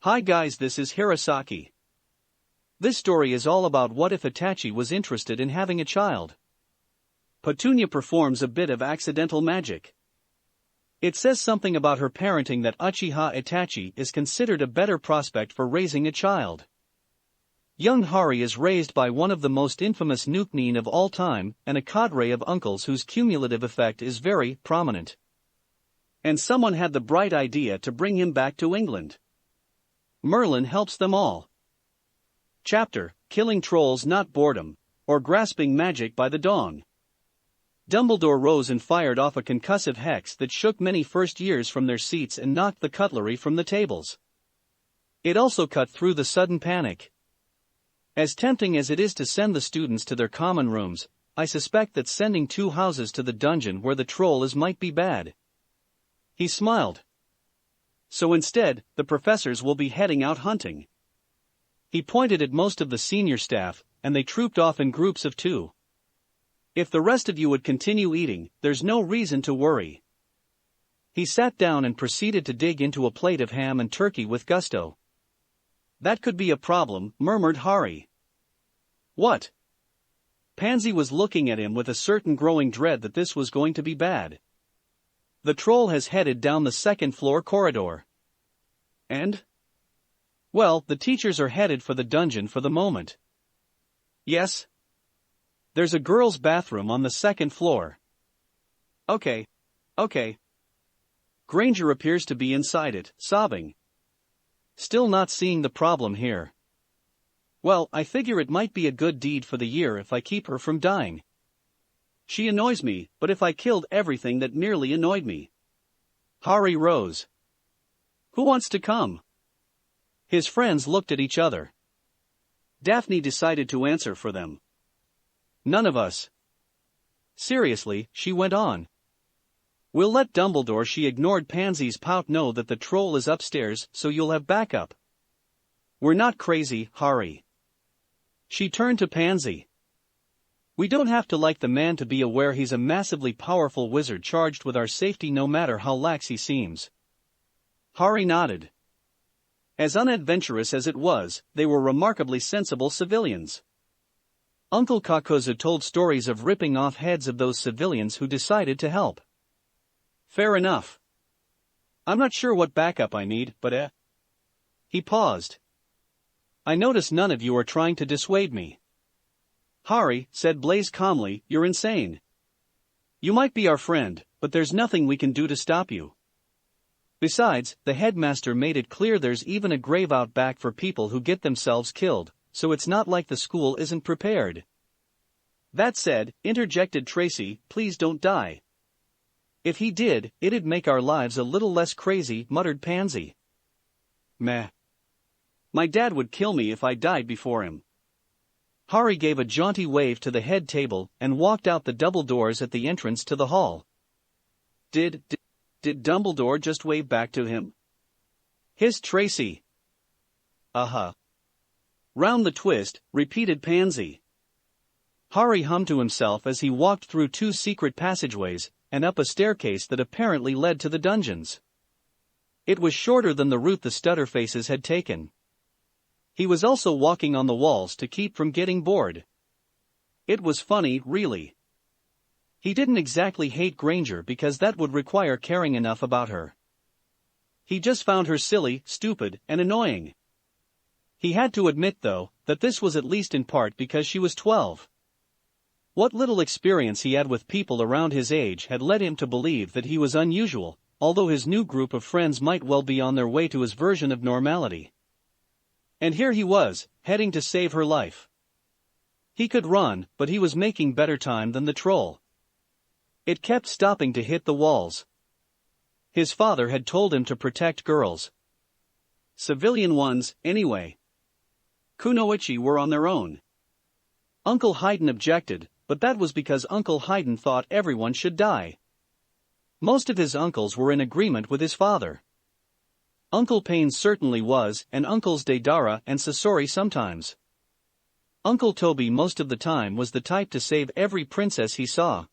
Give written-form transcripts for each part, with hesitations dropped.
Hi guys, this is Hirosaki. This story is all about what if Itachi was interested in having a child. Petunia performs a bit of accidental magic. It says something about her parenting that Uchiha Itachi is considered a better prospect for raising a child. Young Hari is raised by one of the most infamous nukenin of all time and a cadre of uncles whose cumulative effect is very prominent. And someone had the bright idea to bring him back to England. Merlin helps them all. Chapter: Killing Trolls Not Boredom, or Grasping Magic by the Dawn. Dumbledore rose and fired off a concussive hex that shook many first years from their seats and knocked the cutlery from the tables. It also cut through the sudden panic. As tempting as it is to send the students to their common rooms, I suspect that sending 2 houses to the dungeon where the troll is might be bad. He smiled. So instead, the professors will be heading out hunting. He pointed at most of the senior staff, and they trooped off in groups of 2. If the rest of you would continue eating, there's no reason to worry. He sat down and proceeded to dig into a plate of ham and turkey with gusto. That could be a problem, murmured Hari. What? Pansy was looking at him with a certain growing dread that this was going to be bad. The troll has headed down the 2nd floor corridor. And? Well, the teachers are headed for the dungeon for the moment. Yes? There's a girls' bathroom on the 2nd floor. Okay. Granger appears to be inside it, sobbing. Still not seeing the problem here. Well, I figure it might be a good deed for the year if I keep her from dying. She annoys me, but if I killed everything that merely annoyed me. Hari rose. Who wants to come? His friends looked at each other. Daphne decided to answer for them. None of us. Seriously, she went on. We'll let Dumbledore, she ignored Pansy's pout, know that the troll is upstairs, so you'll have backup. We're not crazy, Hari. She turned to Pansy. We don't have to like the man to be aware he's a massively powerful wizard charged with our safety no matter how lax he seems. Hari nodded. As unadventurous as it was, they were remarkably sensible civilians. Uncle Kakuzu told stories of ripping off heads of those civilians who decided to help. Fair enough. I'm not sure what backup I need, but He paused. I notice none of you are trying to dissuade me. Hari, said Blaze calmly, you're insane. You might be our friend, but there's nothing we can do to stop you. Besides, the headmaster made it clear there's even a grave out back for people who get themselves killed, so it's not like the school isn't prepared. That said, interjected Tracy, please don't die. If he did, it'd make our lives a little less crazy, muttered Pansy. Meh. My dad would kill me if I died before him. Hari gave a jaunty wave to the head table and walked out the double doors at the entrance to the hall. Did Dumbledore just wave back to him? Hissed Tracy. Round the twist, repeated Pansy. Hari hummed to himself as he walked through 2 secret passageways and up a staircase that apparently led to the dungeons. It was shorter than the route the Stutterfaces had taken. He was also walking on the walls to keep from getting bored. It was funny, really. He didn't exactly hate Granger because that would require caring enough about her. He just found her silly, stupid, and annoying. He had to admit, though, that this was at least in part because she was 12. What little experience he had with people around his age had led him to believe that he was unusual, although his new group of friends might well be on their way to his version of normality. And here he was, heading to save her life. He could run, but he was making better time than the troll. It kept stopping to hit the walls. His father had told him to protect girls. Civilian ones, anyway. Kunoichi were on their own. Uncle Haydn objected, but that was because Uncle Haydn thought everyone should die. Most of his uncles were in agreement with his father. Uncle Payne certainly was, and Uncles Deidara and Sasori sometimes. Uncle Toby most of the time was the type to save every princess he saw.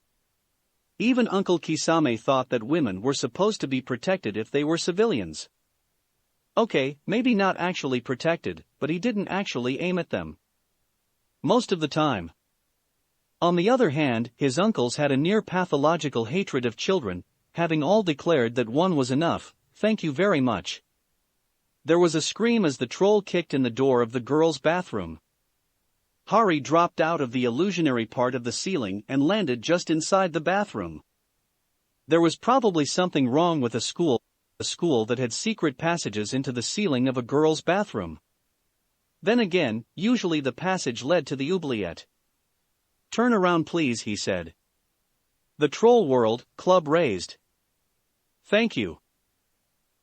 Even Uncle Kisame thought that women were supposed to be protected if they were civilians. Okay, maybe not actually protected, but he didn't actually aim at them. Most of the time. On the other hand, his uncles had a near-pathological hatred of children, having all declared that one was enough, thank you very much. There was a scream as the troll kicked in the door of the girls' bathroom. Harry dropped out of the illusionary part of the ceiling and landed just inside the bathroom. There was probably something wrong with a school that had secret passages into the ceiling of a girl's bathroom. Then again, usually the passage led to the oubliette. Turn around please, he said. The troll whirled, club raised. Thank you.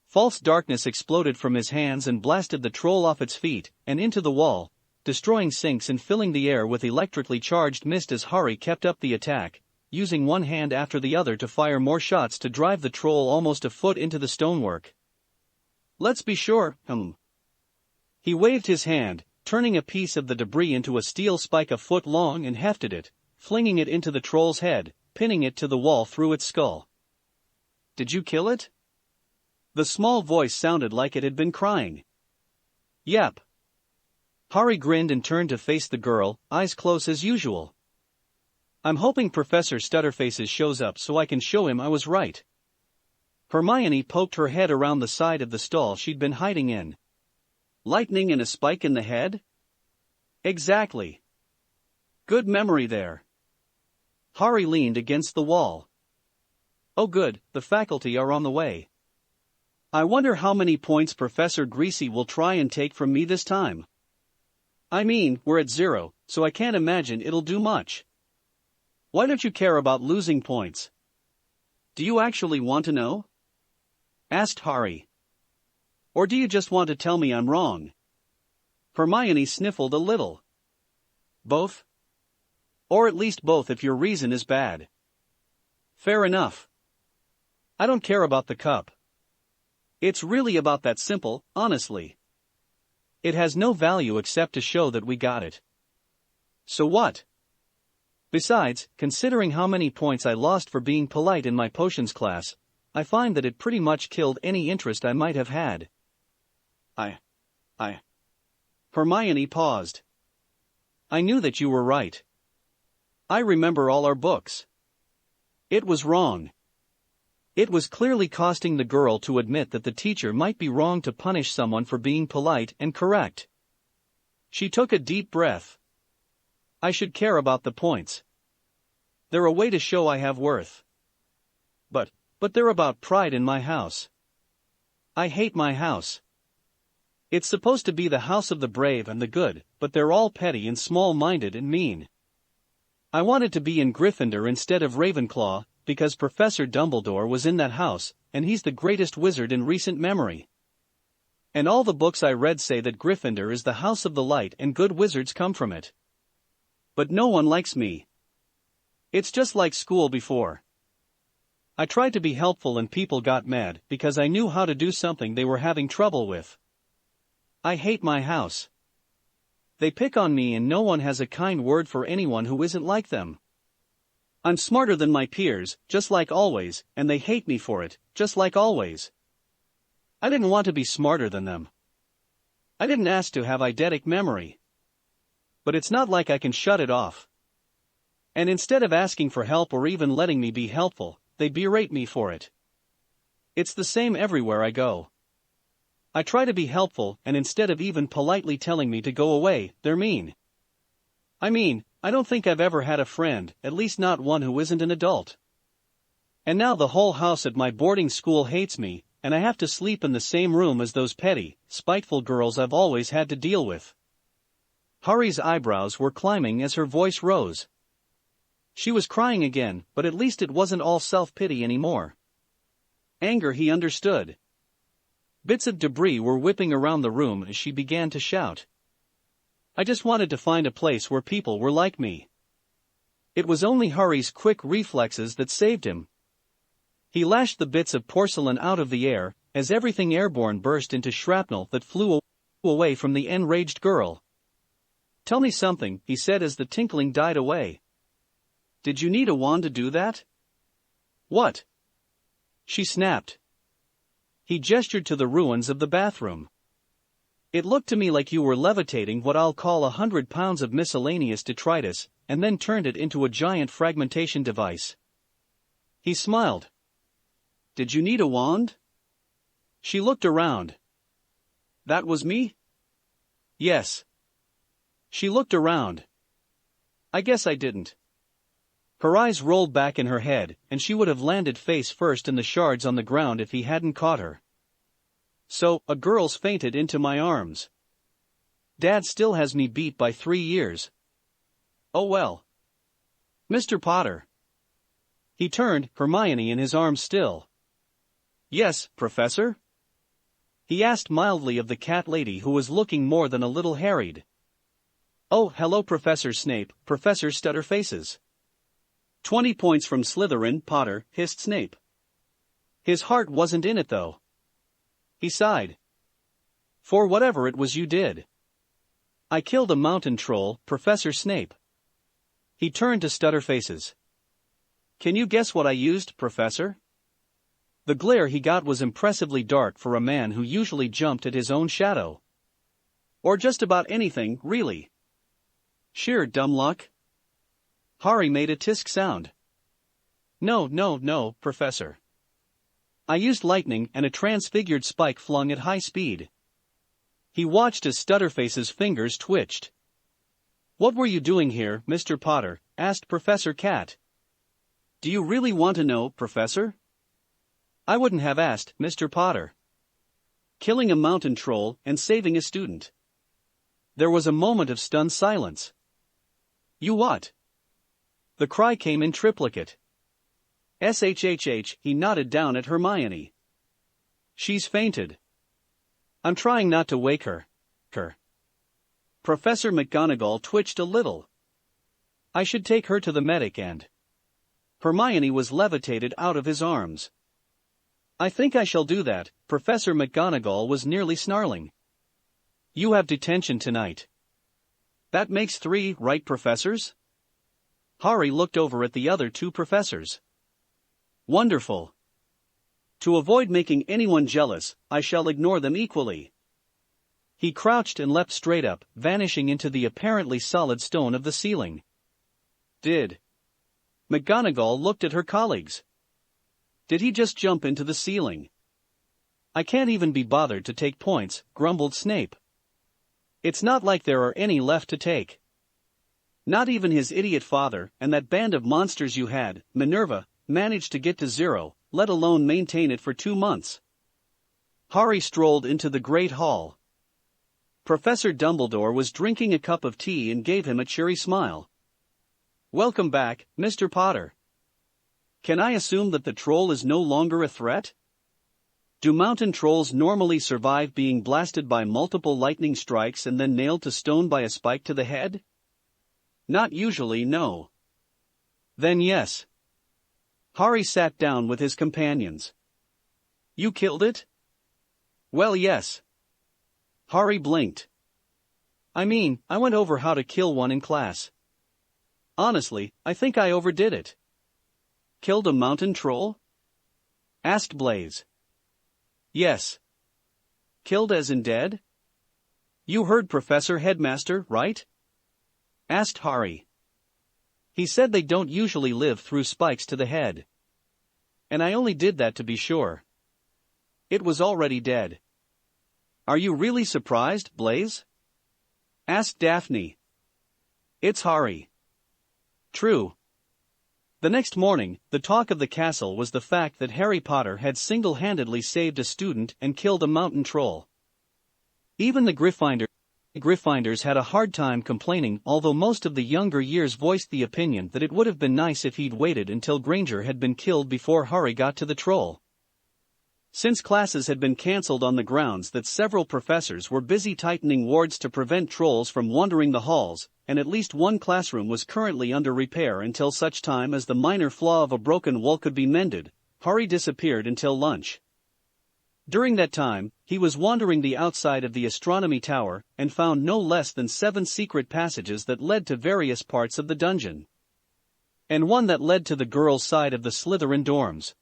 False darkness exploded from his hands and blasted the troll off its feet and into the wall, destroying sinks and filling the air with electrically charged mist as Harry kept up the attack, using one hand after the other to fire more shots to drive the troll almost a foot into the stonework. Let's be sure, He waved his hand, turning a piece of the debris into a steel spike a foot long and hefted it, flinging it into the troll's head, pinning it to the wall through its skull. Did you kill it? The small voice sounded like it had been crying. Yep. Harry grinned and turned to face the girl, eyes close as usual. I'm hoping Professor Stutterfaces shows up so I can show him I was right. Hermione poked her head around the side of the stall she'd been hiding in. Lightning and a spike in the head? Exactly. Good memory there. Harry leaned against the wall. Oh good, the faculty are on the way. I wonder how many points Professor Greasy will try and take from me this time. I mean, we're at 0, so I can't imagine it'll do much. Why don't you care about losing points? Do you actually want to know? Asked Harry. Or do you just want to tell me I'm wrong? Hermione sniffled a little. Both? Or at least both if your reason is bad. Fair enough. I don't care about the cup. It's really about that simple, honestly. It has no value except to show that we got it. So what? Besides, considering how many points I lost for being polite in my potions class, I find that it pretty much killed any interest I might have had. Hermione paused. I knew that you were right. I remember all our books. It was wrong. It was clearly costing the girl to admit that the teacher might be wrong to punish someone for being polite and correct. She took a deep breath. I should care about the points. They're a way to show I have worth. But they're about pride in my house. I hate my house. It's supposed to be the house of the brave and the good, but they're all petty and small-minded and mean. I wanted to be in Gryffindor instead of Ravenclaw, because Professor Dumbledore was in that house, and he's the greatest wizard in recent memory. And all the books I read say that Gryffindor is the house of the light and good wizards come from it. But no one likes me. It's just like school before. I tried to be helpful and people got mad because I knew how to do something they were having trouble with. I hate my house. They pick on me and no one has a kind word for anyone who isn't like them. I'm smarter than my peers, just like always, and they hate me for it, just like always. I didn't want to be smarter than them. I didn't ask to have eidetic memory. But it's not like I can shut it off. And instead of asking for help or even letting me be helpful, they berate me for it. It's the same everywhere I go. I try to be helpful and instead of even politely telling me to go away, they're mean. I mean, I don't think I've ever had a friend, at least not one who isn't an adult. And now the whole house at my boarding school hates me, and I have to sleep in the same room as those petty, spiteful girls I've always had to deal with. Harry's eyebrows were climbing as her voice rose. She was crying again, but at least it wasn't all self-pity anymore. Anger he understood. Bits of debris were whipping around the room as she began to shout. I just wanted to find a place where people were like me. It was only Harry's quick reflexes that saved him. He lashed the bits of porcelain out of the air, as everything airborne burst into shrapnel that flew away from the enraged girl. Tell me something, he said as the tinkling died away. Did you need a wand to do that? What? She snapped. He gestured to the ruins of the bathroom. It looked to me like you were levitating what I'll call 100 pounds of miscellaneous detritus, and then turned it into a giant fragmentation device. He smiled. Did you need a wand? She looked around. That was me? Yes. She looked around. I guess I didn't. Her eyes rolled back in her head, and she would have landed face first in the shards on the ground if he hadn't caught her. So, a girl's fainted into my arms. Dad still has me beat by 3 years. Oh well. Mr. Potter. He turned, Hermione in his arms still. Yes, Professor? He asked mildly of the cat lady who was looking more than a little harried. Oh, hello Professor Snape, Professor Stutterfaces. 20 points from Slytherin, Potter, hissed Snape. His heart wasn't in it though. He sighed. For whatever it was you did. I killed a mountain troll, Professor Snape. He turned to Stutterfaces. Can you guess what I used, Professor? The glare he got was impressively dark for a man who usually jumped at his own shadow. Or just about anything, really. Sheer dumb luck. Harry made a tisk sound. No, Professor. I used lightning and a transfigured spike flung at high speed. He watched as Stutterface's fingers twitched. What were you doing here, Mr. Potter? Asked Professor Cat. Do you really want to know, Professor? I wouldn't have asked, Mr. Potter. Killing a mountain troll and saving a student. There was a moment of stunned silence. You what? The cry came in triplicate. SHHH, he nodded down at Hermione. She's fainted. I'm trying not to wake her. Professor McGonagall twitched a little. I should take her to the medic and... Hermione was levitated out of his arms. I think I shall do that, Professor McGonagall was nearly snarling. You have detention tonight. That makes 3, right, professors? Harry looked over at the other 2 professors. Wonderful. To avoid making anyone jealous, I shall ignore them equally. He crouched and leapt straight up, vanishing into the apparently solid stone of the ceiling. Did McGonagall looked at her colleagues. Did he just jump into the ceiling? I can't even be bothered to take points, grumbled Snape. It's not like there are any left to take. Not even his idiot father and that band of monsters you had, Minerva, managed to get to 0, let alone maintain it for 2 months. Harry strolled into the Great Hall. Professor Dumbledore was drinking a cup of tea and gave him a cheery smile. Welcome back, Mr. Potter. Can I assume that the troll is no longer a threat? Do mountain trolls normally survive being blasted by multiple lightning strikes and then nailed to stone by a spike to the head? Not usually, no. Then yes. Harry sat down with his companions. You killed it? Well, yes. Harry blinked. I mean, I went over how to kill one in class. Honestly, I think I overdid it. Killed a mountain troll? Asked Blaze. Yes. Killed as in dead? You heard Professor Headmaster, right? Asked Harry. He said they don't usually live through spikes to the head. And I only did that to be sure. It was already dead. Are you really surprised, Blaze? Asked Daphne. It's Harry. True. The next morning, the talk of the castle was the fact that Harry Potter had single-handedly saved a student and killed a mountain troll. Even the Gryffindors had a hard time complaining, although most of the younger years voiced the opinion that it would have been nice if he'd waited until Granger had been killed before Harry got to the troll. Since classes had been cancelled on the grounds that several professors were busy tightening wards to prevent trolls from wandering the halls, and at least one classroom was currently under repair until such time as the minor flaw of a broken wall could be mended, Harry disappeared until lunch. During that time, he was wandering the outside of the astronomy tower and found no less than 7 secret passages that led to various parts of the dungeon. And one that led to the girls' side of the Slytherin dorms.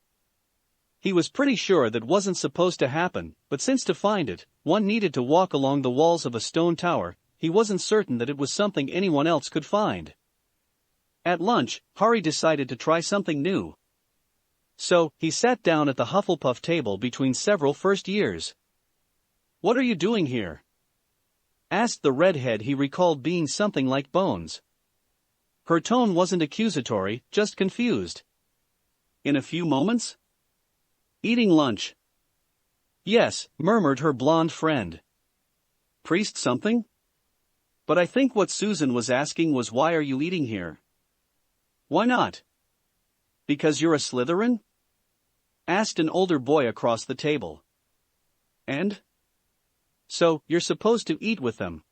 He was pretty sure that wasn't supposed to happen, but since to find it, one needed to walk along the walls of a stone tower, he wasn't certain that it was something anyone else could find. At lunch, Harry decided to try something new. So, he sat down at the Hufflepuff table between several first years. "What are you doing here?" asked the redhead he recalled being something like Bones. Her tone wasn't accusatory, just confused. "In a few moments?" "Eating lunch." "Yes," murmured her blonde friend. "Priest something?" "But I think what Susan was asking was why are you eating here?" "Why not?" "Because you're a Slytherin?" asked an older boy across the table. "And?" "So, you're supposed to eat with them."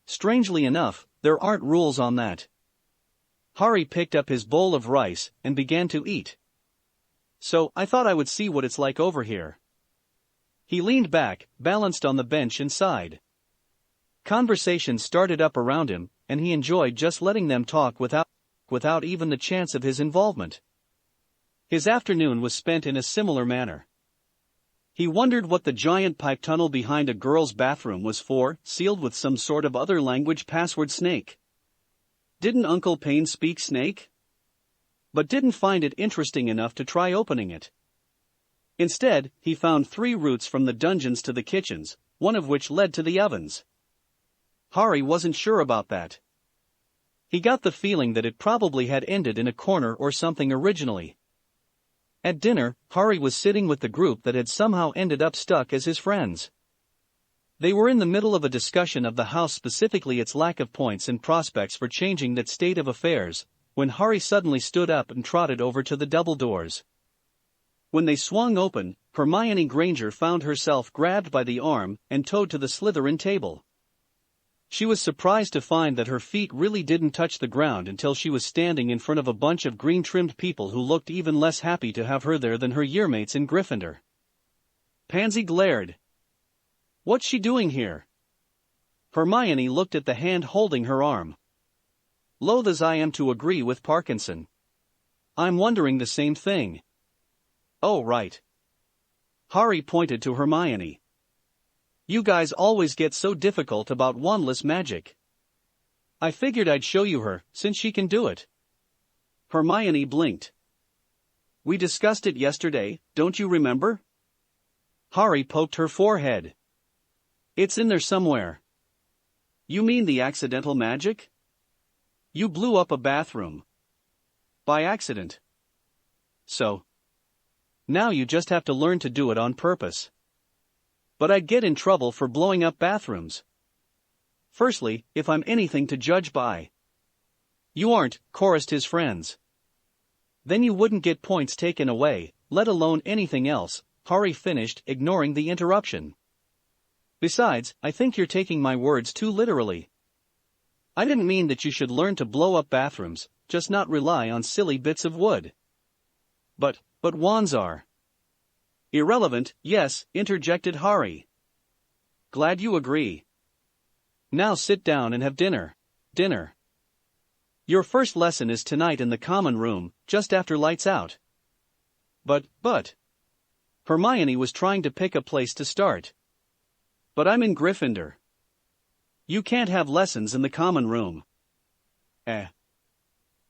Strangely enough, there aren't rules on that. Harry picked up his bowl of rice and began to eat. "So, I thought I would see what it's like over here." He leaned back, balanced on the bench and sighed. Conversation started up around him, and he enjoyed just letting them talk without even the chance of his involvement. His afternoon was spent in a similar manner. He wondered what the giant pipe tunnel behind a girl's bathroom was for, sealed with some sort of other language password snake. Didn't Uncle Payne speak snake? But didn't find it interesting enough to try opening it. Instead, he found 3 routes from the dungeons to the kitchens, one of which led to the ovens. Harry wasn't sure about that. He got the feeling that it probably had ended in a corner or something originally. At dinner, Harry was sitting with the group that had somehow ended up stuck as his friends. They were in the middle of a discussion of the house, specifically its lack of points and prospects for changing that state of affairs, when Harry suddenly stood up and trotted over to the double doors. When they swung open, Hermione Granger found herself grabbed by the arm and towed to the Slytherin table. She was surprised to find that her feet really didn't touch the ground until she was standing in front of a bunch of green-trimmed people who looked even less happy to have her there than her yearmates in Gryffindor. Pansy glared. "What's she doing here?" Hermione looked at the hand holding her arm. "Loath as I am to agree with Parkinson, I'm wondering the same thing." "Oh, right." Harry pointed to Hermione. "You guys always get so difficult about wandless magic. I figured I'd show you her, since she can do it." Hermione blinked. "We discussed it yesterday, don't you remember?" Harry poked her forehead. "It's in there somewhere." "You mean the accidental magic? You blew up a bathroom. By accident. So. Now you just have to learn to do it on purpose." "But I'd get in trouble for blowing up bathrooms." "Firstly, if I'm anything to judge by." "You aren't," chorused his friends. "Then you wouldn't get points taken away, let alone anything else," Harry finished, ignoring the interruption. "Besides, I think you're taking my words too literally. I didn't mean that you should learn to blow up bathrooms, just not rely on silly bits of wood." But wands are irrelevant, yes," interjected Harry. "Glad you agree. Now sit down and have dinner. Dinner. Your first lesson is tonight in the common room, just after lights out." But. Hermione was trying to pick a place to start. "But I'm in Gryffindor." "You can't have lessons in the common room."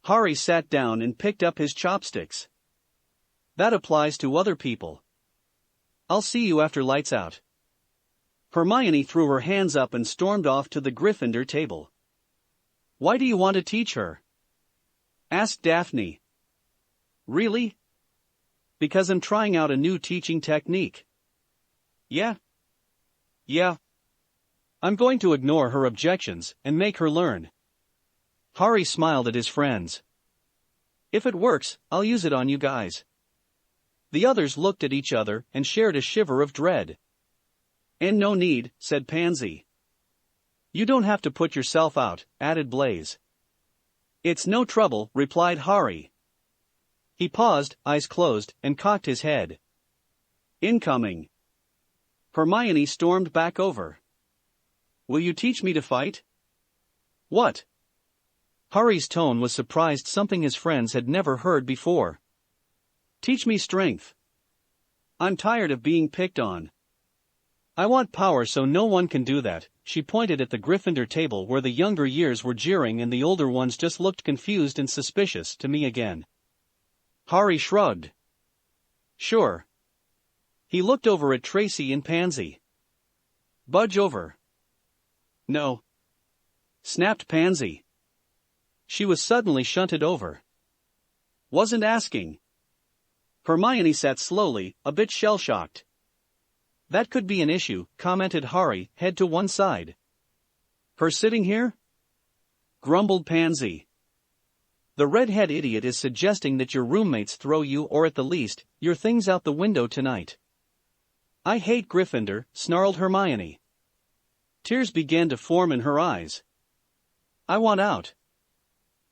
Harry sat down and picked up his chopsticks. "That applies to other people. I'll see you after lights out." Hermione threw her hands up and stormed off to the Gryffindor table. "Why do you want to teach her?" asked Daphne. "Really?" "Because I'm trying out a new teaching technique." Yeah. I'm going to ignore her objections and make her learn." Harry smiled at his friends. "If it works, I'll use it on you guys." The others looked at each other and shared a shiver of dread. "And no need," said Pansy. "You don't have to put yourself out," added Blaze. "It's no trouble," replied Harry. He paused, eyes closed, and cocked his head. "Incoming." Hermione stormed back over. "Will you teach me to fight?" "What?" Harry's tone was surprised, something his friends had never heard before. "Teach me strength." I'm tired of being picked on. I want power so no one can do that. She pointed at the Gryffindor table where the younger years were jeering and the older ones just looked confused and suspicious. To me again. Harry shrugged. Sure. He looked over at Tracy and Pansy. Budge over. No. Snapped Pansy. She was suddenly shunted over. Wasn't asking. Hermione sat slowly, a bit shell-shocked. That could be an issue, commented Harry, head to one side. Her sitting here? Grumbled Pansy. The redhead idiot is suggesting that your roommates throw you or at the least, your things out the window tonight. I hate Gryffindor, snarled Hermione. Tears began to form in her eyes. I want out.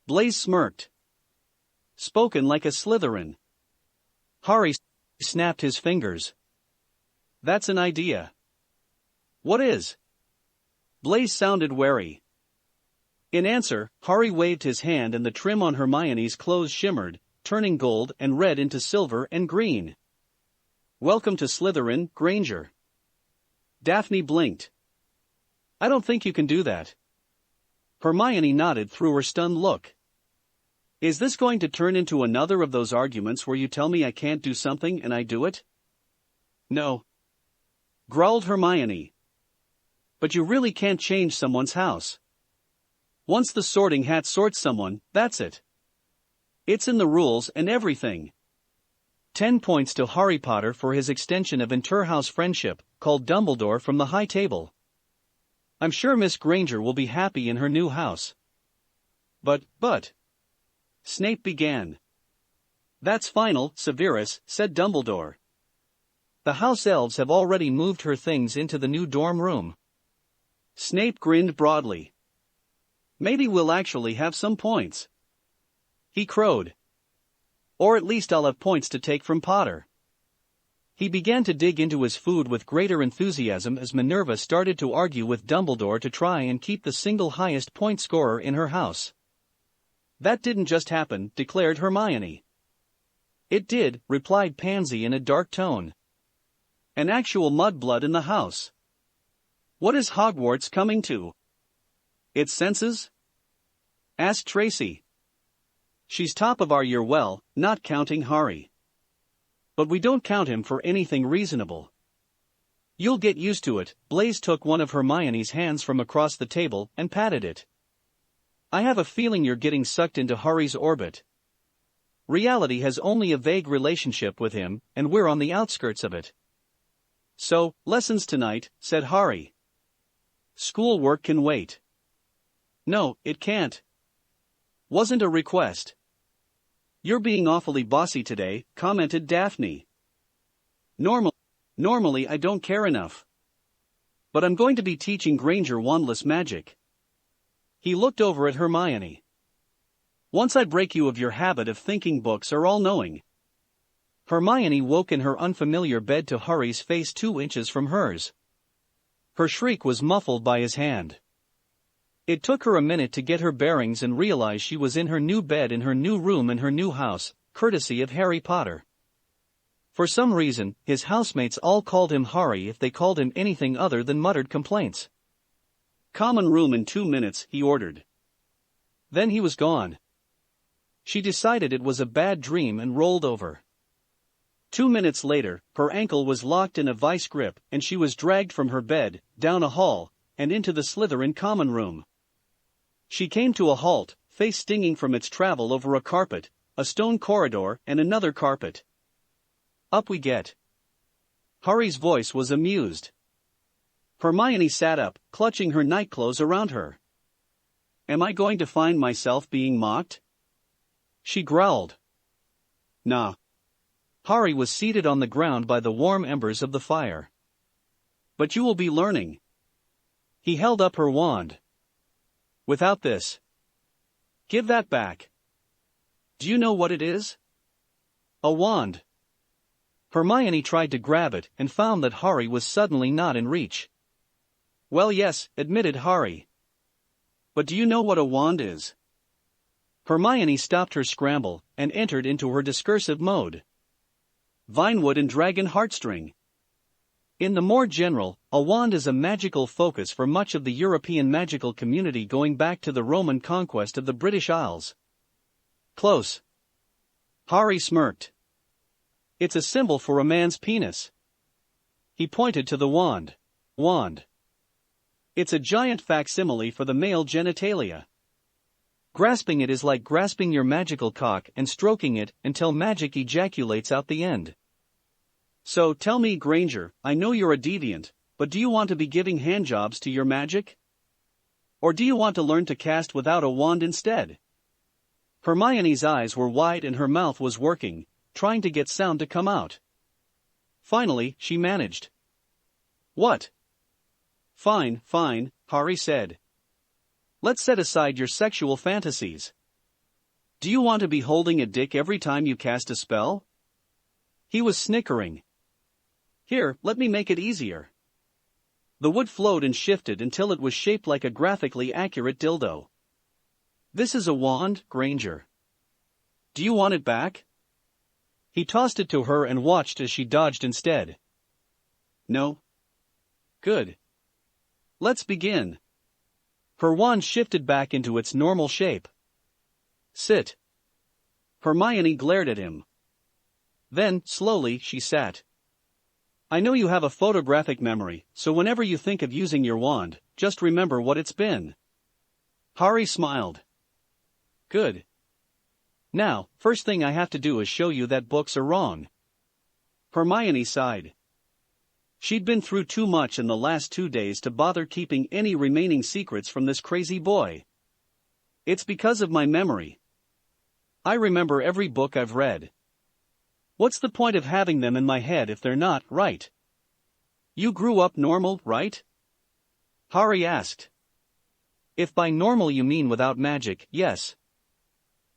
Blaise smirked. Spoken like a Slytherin. Harry snapped his fingers. That's an idea. What is? Blaise sounded wary. In answer, Harry waved his hand and the trim on Hermione's clothes shimmered, turning gold and red into silver and green. Welcome to Slytherin, Granger. Daphne blinked. I don't think you can do that. Hermione nodded through her stunned look. Is this going to turn into another of those arguments where you tell me I can't do something and I do it? No. Growled Hermione. But you really can't change someone's house. Once the Sorting Hat sorts someone, that's it. It's in the rules and everything. 10 points to HarryPotter for his extension of inter-house friendship, called Dumbledore from the high table. I'm sure Miss Granger will be happy in her new house. But... Snape began. That's final, Severus, said Dumbledore. The house elves have already moved her things into the new dorm room. Snape grinned broadly. Maybe we'll actually have some points. He crowed. Or at least I'll have points to take from Potter. He began to dig into his food with greater enthusiasm as Minerva started to argue with Dumbledore to try and keep the single highest point scorer in her house. That didn't just happen, declared Hermione. It did, replied Pansy in a dark tone. An actual mudblood in the house. What is Hogwarts coming to? Its senses? Asked Tracy. She's top of our year, well, not counting Harry. But we don't count him for anything reasonable. You'll get used to it. Blaise took one of Hermione's hands from across the table and patted it. I have a feeling you're getting sucked into Harry's orbit. Reality has only a vague relationship with him, and we're on the outskirts of it. So, lessons tonight, said Harry. Schoolwork can wait. No, it can't. Wasn't a request. You're being awfully bossy today, commented Daphne. Normally I don't care enough. But I'm going to be teaching Granger wandless magic. He looked over at Hermione. Once I break you of your habit of thinking books are all-knowing. Hermione woke in her unfamiliar bed to Harry's face 2 inches from hers. Her shriek was muffled by his hand. It took her a minute to get her bearings and realize she was in her new bed in her new room in her new house, courtesy of Harry Potter. For some reason, his housemates all called him Harry if they called him anything other than muttered complaints. Common room in 2 minutes, he ordered. Then he was gone. She decided it was a bad dream and rolled over. 2 minutes later, her ankle was locked in a vice grip and she was dragged from her bed, down a hall, and into the Slytherin common room. She came to a halt, face stinging from its travel over a carpet, a stone corridor and another carpet. Up we get. Harry's voice was amused. Hermione sat up, clutching her nightclothes around her. Am I going to find myself being mocked? She growled. Nah. Harry was seated on the ground by the warm embers of the fire. But you will be learning. He held up her wand. Without this. Give that back. Do you know what it is? A wand. Hermione tried to grab it and found that Harry was suddenly not in reach. Well, yes, admitted Harry. But do you know what a wand is? Hermione stopped her scramble and entered into her discursive mode. vinewood and dragon heartstring. In the more general, a wand is a magical focus for much of the European magical community going back to the Roman conquest of the British Isles. Close. Harry smirked. It's a symbol for a man's penis. He pointed to the wand. Wand. It's a giant facsimile for the male genitalia. Grasping it is like grasping your magical cock and stroking it until magic ejaculates out the end. So tell me, Granger, I know you're a deviant, but do you want to be giving handjobs to your magic? Or do you want to learn to cast without a wand instead? Hermione's eyes were wide and her mouth was working, trying to get sound to come out. Finally, she managed. What? Fine, fine, Harry said. Let's set aside your sexual fantasies. Do you want to be holding a dick every time you cast a spell? He was snickering. Here, let me make it easier. The wood flowed and shifted until it was shaped like a graphically accurate dildo. This is a wand, Granger. Do you want it back? He tossed it to her and watched as she dodged instead. No. Good. Let's begin. Her wand shifted back into its normal shape. Sit. Hermione glared at him. Then, slowly, she sat. I know you have a photographic memory, so whenever you think of using your wand, just remember what it's been. Harry smiled. Good. Now, first thing I have to do is show you that books are wrong. Hermione sighed. She'd been through too much in the last 2 days to bother keeping any remaining secrets from this crazy boy. It's because of my memory. I remember every book I've read. What's the point of having them in my head if they're not right? You grew up normal, right? Harry asked. If by normal you mean without magic, yes.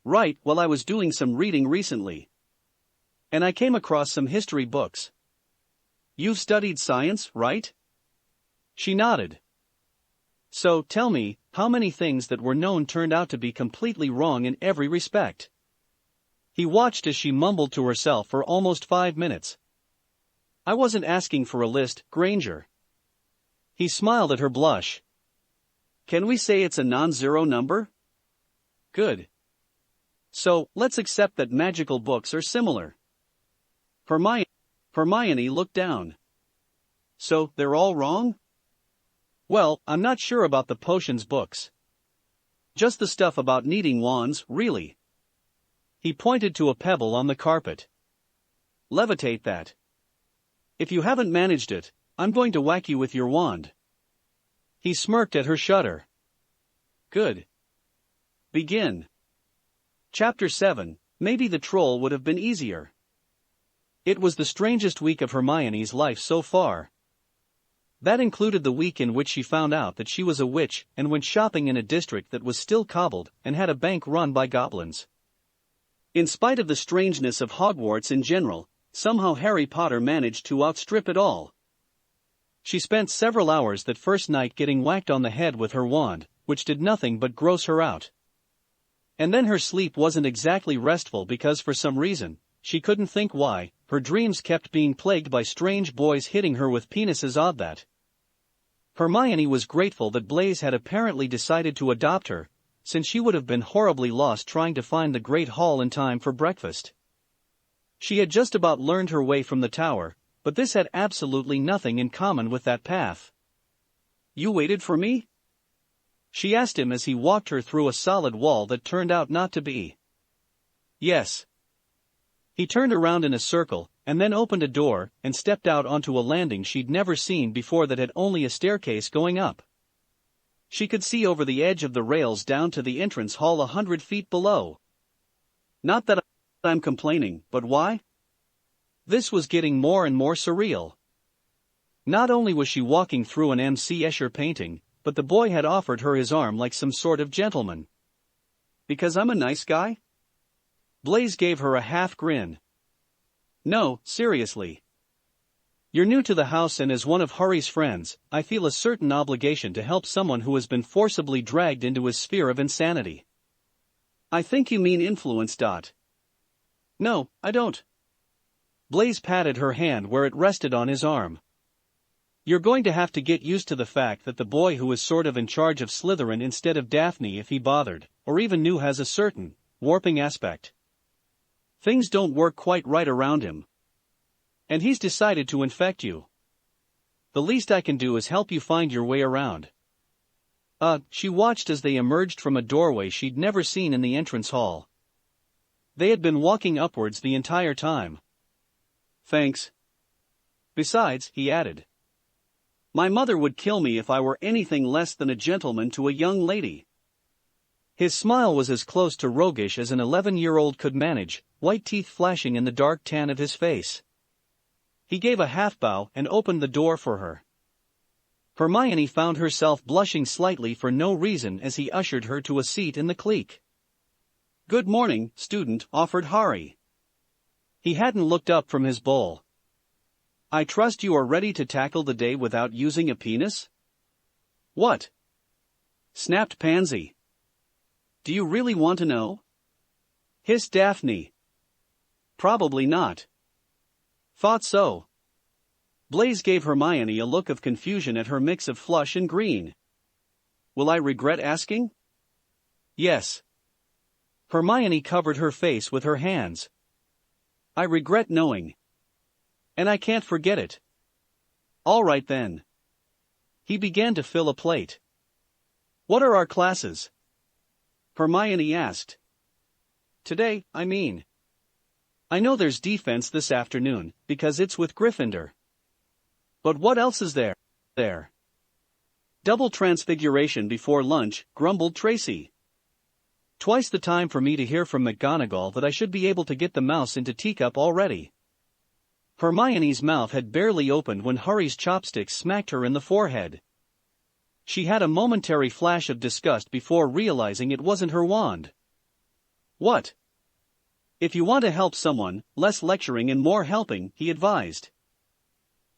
Right, well I was doing some reading recently. And I came across some history books. You've studied science, right? She nodded. So, tell me, how many things that were known turned out to be completely wrong in every respect? He watched as she mumbled to herself for almost 5 minutes. I wasn't asking for a list, Granger. He smiled at her blush. Can we say it's a non-zero number? Good. So, let's accept that magical books are similar. Hermione looked down. So, they're all wrong? Well, I'm not sure about the potions books. Just the stuff about needing wands, really. He pointed to a pebble on the carpet. Levitate that. If you haven't managed it, I'm going to whack you with your wand. He smirked at her shudder. Good. Begin. Chapter 7, Maybe the troll would have been easier. It was the strangest week of Hermione's life so far. That included the week in which she found out that she was a witch and went shopping in a district that was still cobbled and had a bank run by goblins. In spite of the strangeness of Hogwarts in general, somehow Harry Potter managed to outstrip it all. She spent several hours that first night getting whacked on the head with her wand, which did nothing but gross her out. And then her sleep wasn't exactly restful because for some reason, she couldn't think why, her dreams kept being plagued by strange boys hitting her with penises. Odd that. Hermione was grateful that Blaise had apparently decided to adopt her, since she would have been horribly lost trying to find the Great Hall in time for breakfast. She had just about learned her way from the tower, but this had absolutely nothing in common with that path. You waited for me? She asked him as he walked her through a solid wall that turned out not to be. Yes. He turned around in a circle, and then opened a door, and stepped out onto a landing she'd never seen before that had only a staircase going up. She could see over the edge of the rails down to the entrance hall 100 feet below. Not that I'm complaining, but why? This was getting more and more surreal. Not only was she walking through an M.C. Escher painting, but the boy had offered her his arm like some sort of gentleman. Because I'm a nice guy? Blaise gave her a half grin. No, seriously. You're new to the house and as one of Harry's friends, I feel a certain obligation to help someone who has been forcibly dragged into his sphere of insanity. I think you mean influence. No, I don't. Blaze patted her hand where it rested on his arm. You're going to have to get used to the fact that the boy who is sort of in charge of Slytherin instead of Daphne, if he bothered, or even knew, has a certain warping aspect. Things don't work quite right around him. And he's decided to infect you. The least I can do is help you find your way around. She watched as they emerged from a doorway she'd never seen in the entrance hall. They had been walking upwards the entire time. Thanks. Besides, he added, my mother would kill me if I were anything less than a gentleman to a young lady. His smile was as close to roguish as an 11-year-old could manage, white teeth flashing in the dark tan of his face. He gave a half-bow and opened the door for her. Hermione found herself blushing slightly for no reason as he ushered her to a seat in the clique. Good morning, student, offered Harry. He hadn't looked up from his bowl. I trust you are ready to tackle the day without using a penis? What? Snapped Pansy. Do you really want to know? Hissed Daphne. Probably not. Thought so. Blaze gave Hermione a look of confusion at her mix of flush and green. Will I regret asking? Yes. Hermione covered her face with her hands. I regret knowing. And I can't forget it. All right then. He began to fill a plate. What are our classes? Hermione asked. Today, I mean. I know there's defense this afternoon, because it's with Gryffindor. But what else is there? Double transfiguration before lunch, grumbled Tracy. Twice the time for me to hear from McGonagall that I should be able to get the mouse into teacup already. Hermione's mouth had barely opened when Harry's chopsticks smacked her in the forehead. She had a momentary flash of disgust before realizing it wasn't her wand. What? If you want to help someone, less lecturing and more helping, he advised.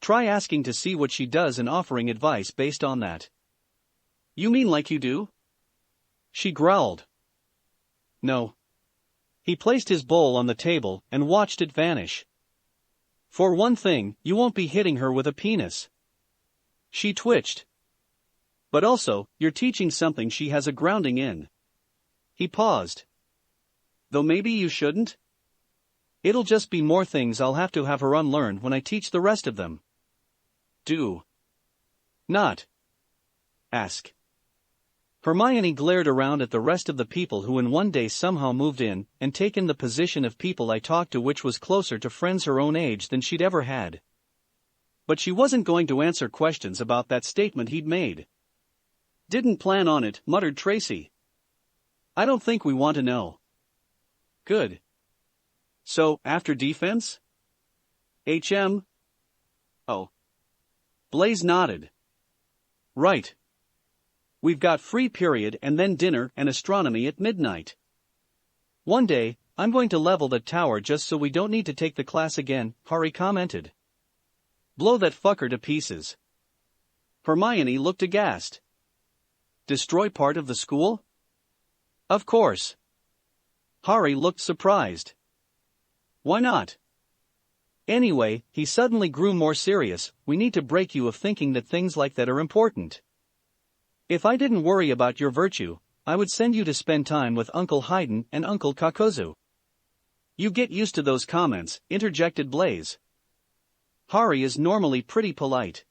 Try asking to see what she does and offering advice based on that. You mean like you do? She growled. No. He placed his bowl on the table and watched it vanish. For one thing, you won't be hitting her with a penis. She twitched. But also, you're teaching something she has a grounding in. He paused. Though maybe you shouldn't? It'll just be more things I'll have to have her unlearn when I teach the rest of them. Do. Not. Ask. Hermione glared around at the rest of the people who in one day somehow moved in and taken the position of people I talked to, which was closer to friends her own age than she'd ever had. But she wasn't going to answer questions about that statement he'd made. Didn't plan on it, muttered Tracy. I don't think we want to know. Good. So, after defense? HM? Oh. Blaze nodded. Right. We've got free period and then dinner and astronomy at midnight. One day, I'm going to level that tower just so we don't need to take the class again, Harry commented. Blow that fucker to pieces. Hermione looked aghast. Destroy part of the school? Of course. Harry looked surprised. Why not? Anyway, he suddenly grew more serious, we need to break you of thinking that things like that are important. If I didn't worry about your virtue, I would send you to spend time with Uncle Haydn and Uncle Kakozu. You get used to those comments, interjected Blaze. Harry is normally pretty polite.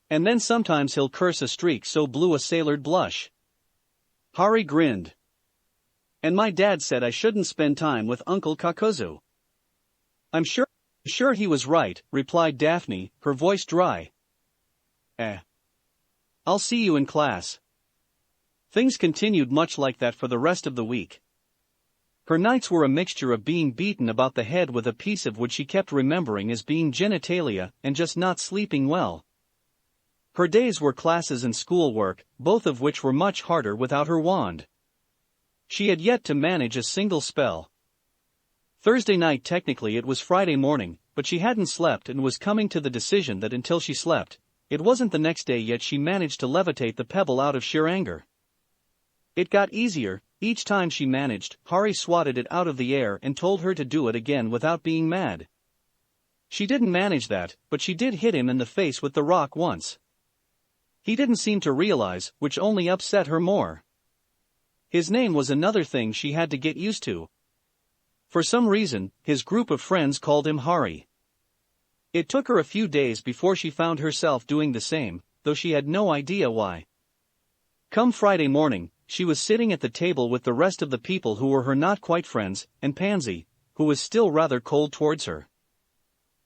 And then sometimes he'll curse a streak so blue a sailor'd blush. Harry grinned. And my dad said I shouldn't spend time with Uncle Kakozu. I'm sure he was right, replied Daphne, her voice dry. I'll see you in class. Things continued much like that for the rest of the week. Her nights were a mixture of being beaten about the head with a piece of wood she kept remembering as being genitalia and just not sleeping well. Her days were classes and schoolwork, both of which were much harder without her wand. She had yet to manage a single spell. Thursday night, technically it was Friday morning, but she hadn't slept and was coming to the decision that until she slept, it wasn't the next day, yet she managed to levitate the pebble out of sheer anger. It got easier. Each time she managed, Harry swatted it out of the air and told her to do it again without being mad. She didn't manage that, but she did hit him in the face with the rock once. He didn't seem to realize, which only upset her more. His name was another thing she had to get used to. For some reason, his group of friends called him Harry. It took her a few days before she found herself doing the same, though she had no idea why. Come Friday morning, she was sitting at the table with the rest of the people who were her not-quite friends, and Pansy, who was still rather cold towards her.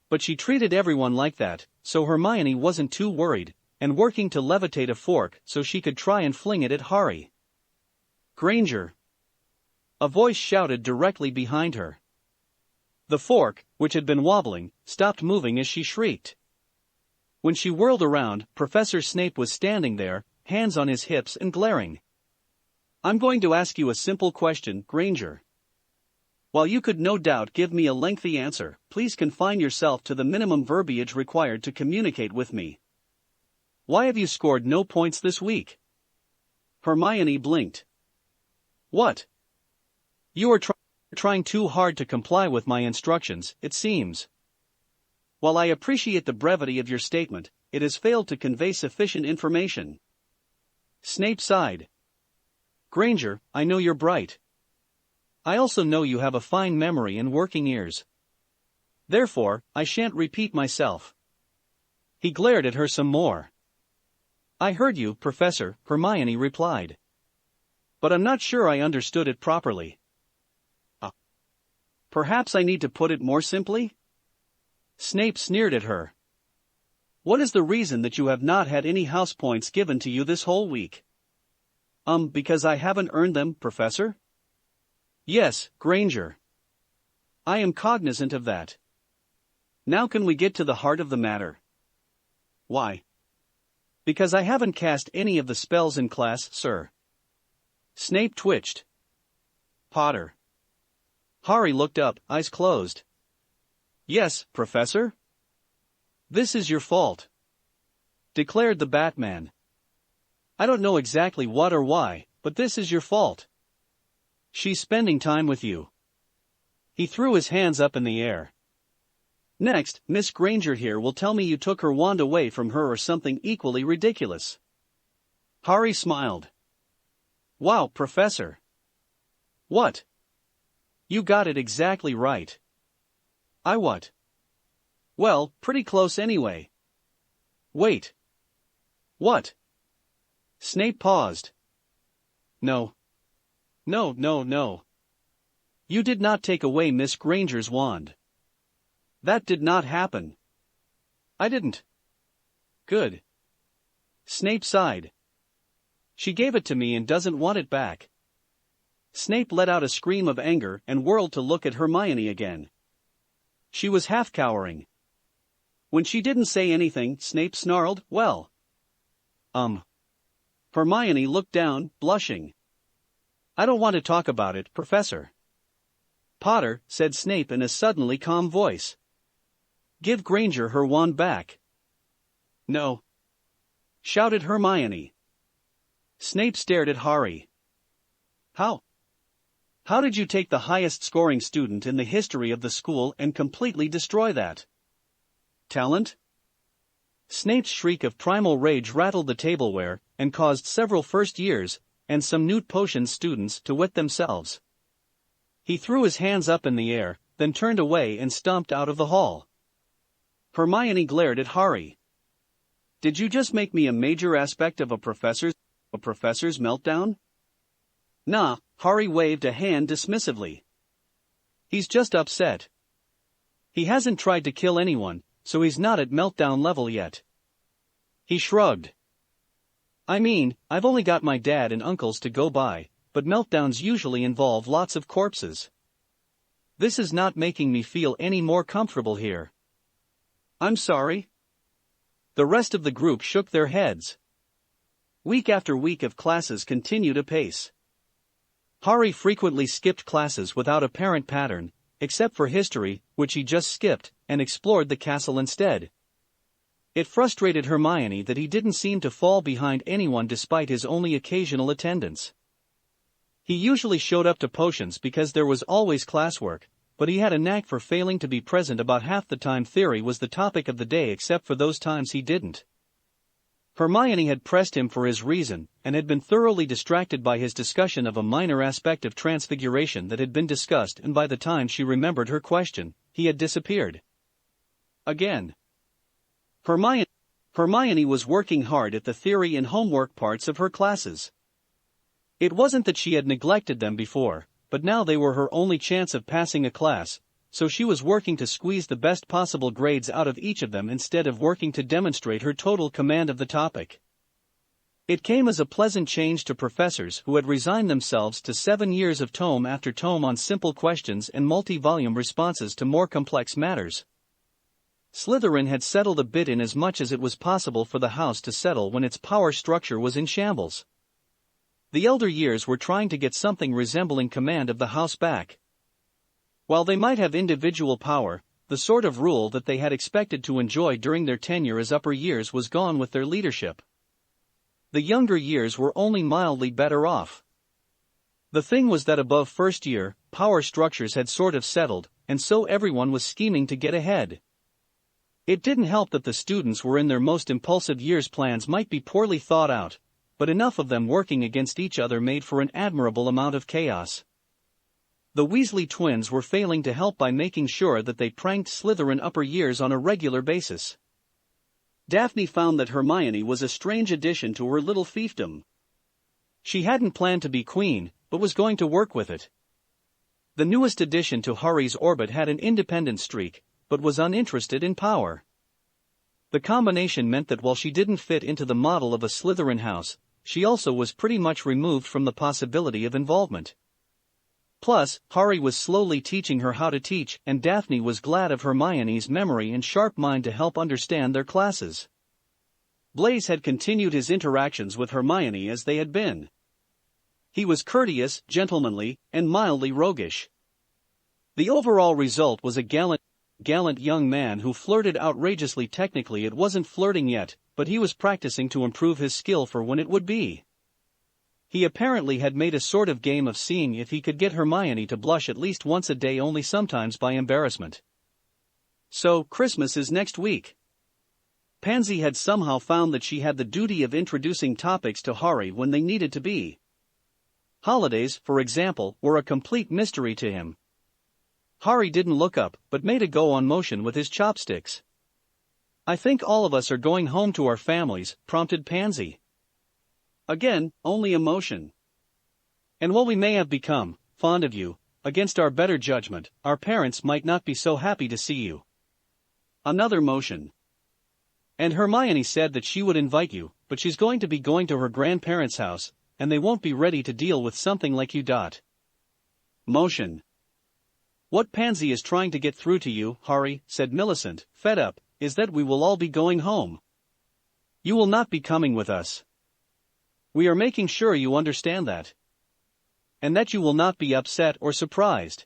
But she treated everyone like that, so Hermione wasn't too worried, and working to levitate a fork so she could try and fling it at Harry. "Granger!" A voice shouted directly behind her. The fork, which had been wobbling, stopped moving as she shrieked. When she whirled around, Professor Snape was standing there, hands on his hips and glaring. "I'm going to ask you a simple question, Granger. While you could no doubt give me a lengthy answer, please confine yourself to the minimum verbiage required to communicate with me. Why have you scored no points this week?" Hermione blinked. "What? You are trying too hard to comply with my instructions, it seems. While I appreciate the brevity of your statement, it has failed to convey sufficient information." Snape sighed. "Granger, I know you're bright. I also know you have a fine memory and working ears. Therefore, I shan't repeat myself." He glared at her some more. "I heard you, Professor," Hermione replied. "But I'm not sure I understood it properly." Perhaps I need to put it more simply?" Snape sneered at her. "What is the reason that you have not had any house points given to you this whole week?" Because I haven't earned them, Professor?" "Yes, Granger. I am cognizant of that. Now can we get to the heart of the matter?" "Why?" "Because I haven't cast any of the spells in class, sir." Snape twitched. "Potter." Harry looked up, eyes closed. "Yes, Professor?" "This is your fault," declared the Batman. "I don't know exactly what or why, but this is your fault. She's spending time with you." He threw his hands up in the air. "Next, Miss Granger here will tell me you took her wand away from her or something equally ridiculous." Harry smiled. "Wow, Professor." "What?" "You got it exactly right." "I what?" "Well, pretty close anyway." "Wait." "What?" Snape paused. No. No. You did not take away Miss Granger's wand. That did not happen." "I didn't." "Good." Snape sighed. "She gave it to me and doesn't want it back." Snape let out a scream of anger and whirled to look at Hermione again. She was half cowering. When she didn't say anything, Snape snarled, "Well." Hermione looked down, blushing. "I don't want to talk about it, Professor." "Potter," said Snape in a suddenly calm voice. "Give Granger her wand back." "No," shouted Hermione. Snape stared at Harry. How did you take the highest-scoring student in the history of the school and completely destroy that? Talent?" Snape's shriek of primal rage rattled the tableware and caused several first years and some Newt Potion students to wet themselves. He threw his hands up in the air, then turned away and stomped out of the hall. Hermione glared at Harry. "Did you just make me a major aspect of a professor's meltdown?" "Nah," Harry waved a hand dismissively. "He's just upset. He hasn't tried to kill anyone, so he's not at meltdown level yet." He shrugged. "I mean, I've only got my dad and uncles to go by, but meltdowns usually involve lots of corpses. This is not making me feel any more comfortable here." "I'm sorry." The rest of the group shook their heads. Week after week of classes continued apace. Harry frequently skipped classes without apparent pattern, except for history, which he just skipped, and explored the castle instead. It frustrated Hermione that he didn't seem to fall behind anyone despite his only occasional attendance. He usually showed up to potions because there was always classwork, but he had a knack for failing to be present about half the time. Theory was the topic of the day except for those times he didn't. Hermione had pressed him for his reason, and had been thoroughly distracted by his discussion of a minor aspect of transfiguration that had been discussed, and by the time she remembered her question, he had disappeared. Again. Hermione was working hard at the theory and homework parts of her classes. It wasn't that she had neglected them before, but now they were her only chance of passing a class, so she was working to squeeze the best possible grades out of each of them instead of working to demonstrate her total command of the topic. It came as a pleasant change to professors who had resigned themselves to 7 years of tome after tome on simple questions and multi-volume responses to more complex matters. Slytherin had settled a bit in as much as it was possible for the house to settle when its power structure was in shambles. The elder years were trying to get something resembling command of the house back. While they might have individual power, the sort of rule that they had expected to enjoy during their tenure as upper years was gone with their leadership. The younger years were only mildly better off. The thing was that above first year, power structures had sort of settled, and so everyone was scheming to get ahead. It didn't help that the students were in their most impulsive years. Plans might be poorly thought out, but enough of them working against each other made for an admirable amount of chaos. The Weasley twins were failing to help by making sure that they pranked Slytherin upper years on a regular basis. Daphne found that Hermione was a strange addition to her little fiefdom. She hadn't planned to be queen, but was going to work with it. The newest addition to Harry's orbit had an independent streak, but was uninterested in power. The combination meant that while she didn't fit into the model of a Slytherin house, she also was pretty much removed from the possibility of involvement. Plus, Harry was slowly teaching her how to teach, and Daphne was glad of Hermione's memory and sharp mind to help understand their classes. Blaise had continued his interactions with Hermione as they had been. He was courteous, gentlemanly, and mildly roguish. The overall result was a gallant young man who flirted outrageously. Technically it wasn't flirting yet, but he was practicing to improve his skill for when it would be. He apparently had made a sort of game of seeing if he could get Hermione to blush at least once a day, only sometimes by embarrassment. So, Christmas is next week. Pansy had somehow found that she had the duty of introducing topics to Harry when they needed to be. Holidays, for example, were a complete mystery to him. Harry didn't look up, but made a go-on motion with his chopsticks. "I think all of us are going home to our families," prompted Pansy. Again, only a motion. "And while we may have become fond of you, against our better judgment, our parents might not be so happy to see you." Another motion. "And Hermione said that she would invite you, but she's going to be going to her grandparents' house, and they won't be ready to deal with something like you." Motion. "What Pansy is trying to get through to you, Harry," said Millicent, fed up, "is that we will all be going home. You will not be coming with us. We are making sure you understand that. And that you will not be upset or surprised."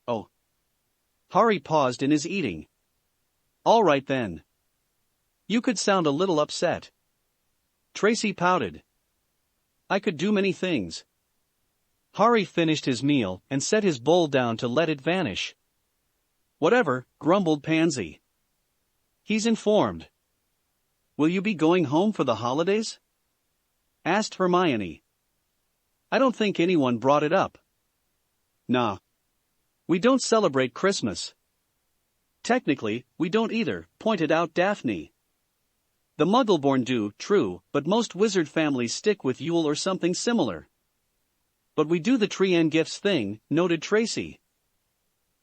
"Oh." Harry paused in his eating. "All right then. You could sound a little upset." Tracy pouted. "I could do many things." Harry finished his meal and set his bowl down to let it vanish. "Whatever," grumbled Pansy. "He's informed." "Will you be going home for the holidays?" asked Hermione. "I don't think anyone brought it up." "Nah. We don't celebrate Christmas." "Technically, we don't either," pointed out Daphne. "The Muggleborn do, true, but most wizard families stick with Yule or something similar." "But we do the tree and gifts thing," noted Tracy.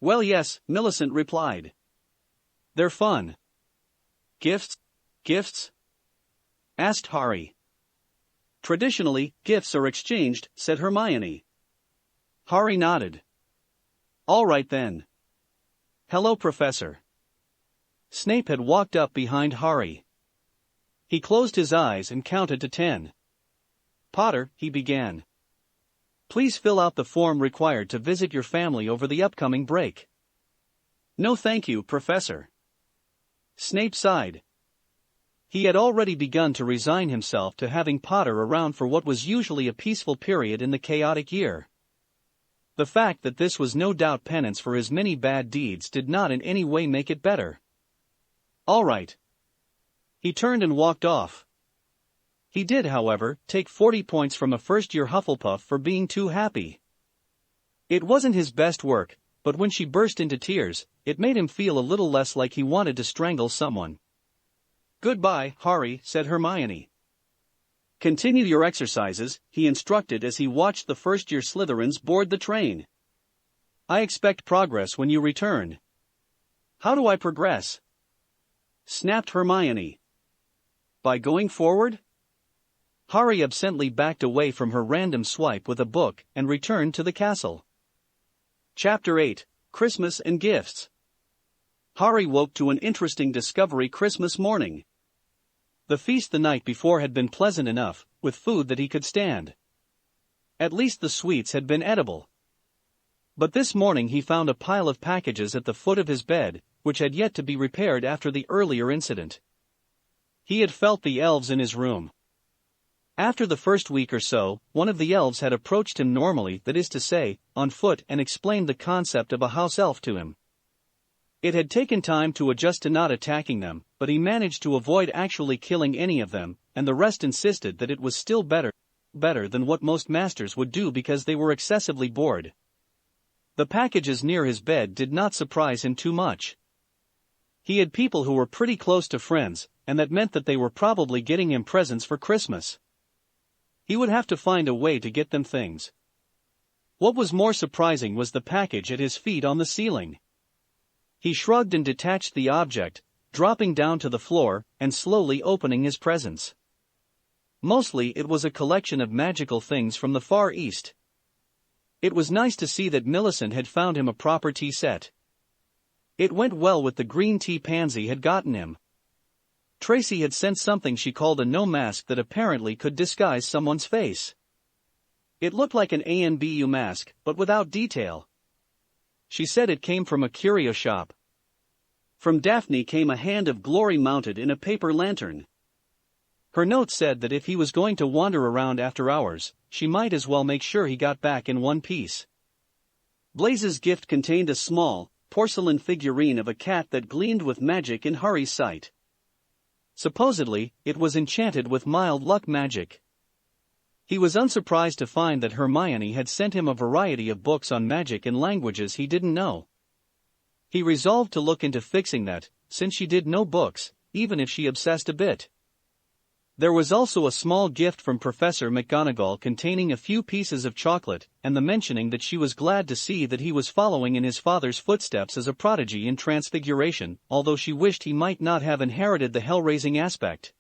"Well, yes," Millicent replied. "They're fun." "Gifts? Gifts?" asked Harry. "Traditionally, gifts are exchanged," said Hermione. Harry nodded. "All right then. Hello, Professor." Snape had walked up behind Harry. He closed his eyes and counted to 10. "Potter," he began. "Please fill out the form required to visit your family over the upcoming break." "No thank you, Professor." Snape sighed. He had already begun to resign himself to having Potter around for what was usually a peaceful period in the chaotic year. The fact that this was no doubt penance for his many bad deeds did not in any way make it better. All right. He turned and walked off. He did, however, take 40 points from a first-year Hufflepuff for being too happy. It wasn't his best work, but when she burst into tears, it made him feel a little less like he wanted to strangle someone. "Goodbye, Harry," said Hermione. "Continue your exercises," he instructed as he watched the first-year Slytherins board the train. "I expect progress when you return." "How do I progress?" snapped Hermione. "By going forward?" Harry absently backed away from her random swipe with a book and returned to the castle. Chapter 8, Christmas and Gifts. Harry woke to an interesting discovery Christmas morning. The feast the night before had been pleasant enough, with food that he could stand. At least the sweets had been edible. But this morning he found a pile of packages at the foot of his bed, which had yet to be repaired after the earlier incident. He had felt the elves in his room. After the first week or so, one of the elves had approached him normally, that is to say, on foot, and explained the concept of a house elf to him. It had taken time to adjust to not attacking them, but he managed to avoid actually killing any of them, and the rest insisted that it was still better than what most masters would do because they were excessively bored. The packages near his bed did not surprise him too much. He had people who were pretty close to friends, and that meant that they were probably getting him presents for Christmas. He would have to find a way to get them things. What was more surprising was the package at his feet on the ceiling. He shrugged and detached the object, dropping down to the floor, and slowly opening his presents. Mostly it was a collection of magical things from the Far East. It was nice to see that Millicent had found him a proper tea set. It went well with the green tea Pansy had gotten him. Tracy had sent something she called a no mask that apparently could disguise someone's face. It looked like an ANBU mask, but without detail. She said it came from a curio shop. From Daphne came a hand of glory mounted in a paper lantern. Her note said that if he was going to wander around after hours, she might as well make sure he got back in one piece. Blaze's gift contained a small, porcelain figurine of a cat that gleamed with magic in Harry's sight. Supposedly, it was enchanted with mild luck magic. He was unsurprised to find that Hermione had sent him a variety of books on magic in languages he didn't know. He resolved to look into fixing that, since she did know books, even if she obsessed a bit. There was also a small gift from Professor McGonagall containing a few pieces of chocolate, and the mentioning that she was glad to see that he was following in his father's footsteps as a prodigy in transfiguration, although she wished he might not have inherited the hell-raising aspect.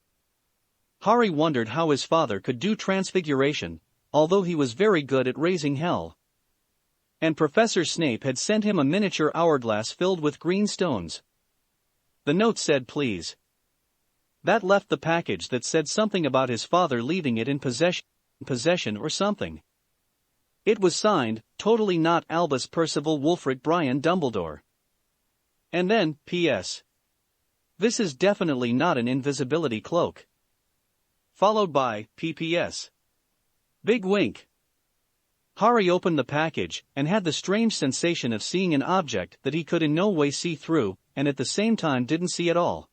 Harry wondered how his father could do transfiguration, although he was very good at raising hell. And Professor Snape had sent him a miniature hourglass filled with green stones. The note said please. That left the package that said something about his father leaving it in possession or something. It was signed, totally not Albus Percival Wulfric Brian Dumbledore. And then, P.S. This is definitely not an invisibility cloak. Followed by, P.P.S. Big wink. Harry opened the package, and had the strange sensation of seeing an object that he could in no way see through, and at the same time didn't see at all.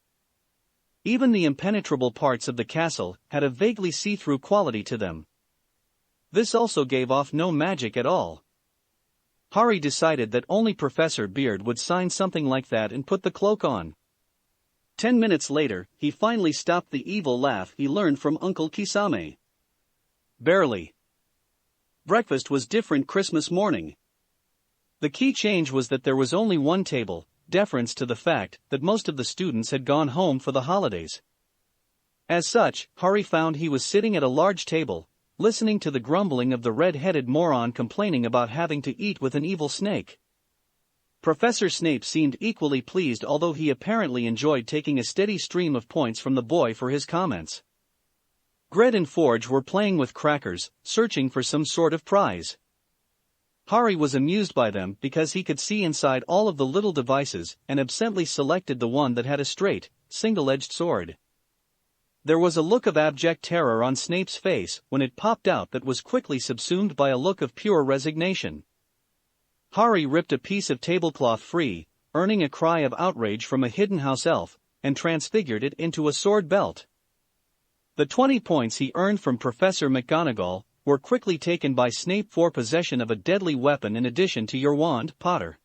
Even the impenetrable parts of the castle had a vaguely see-through quality to them. This also gave off no magic at all. Harry decided that only Professor Beard would sign something like that and put the cloak on. 10 minutes later, he finally stopped the evil laugh he learned from Uncle Kisame. Barely. Breakfast was different Christmas morning. The key change was that there was only one table, deference to the fact that most of the students had gone home for the holidays. As such, Harry found he was sitting at a large table, listening to the grumbling of the red-headed moron complaining about having to eat with an evil snake. Professor Snape seemed equally pleased, although he apparently enjoyed taking a steady stream of points from the boy for his comments. Gred and Forge were playing with crackers, searching for some sort of prize. Harry was amused by them because he could see inside all of the little devices and absently selected the one that had a straight, single-edged sword. There was a look of abject terror on Snape's face when it popped out that was quickly subsumed by a look of pure resignation. Harry ripped a piece of tablecloth free, earning a cry of outrage from a hidden house elf, and transfigured it into a sword belt. The 20 points he earned from Professor McGonagall were quickly taken by Snape for possession of a deadly weapon in addition to your wand, Potter.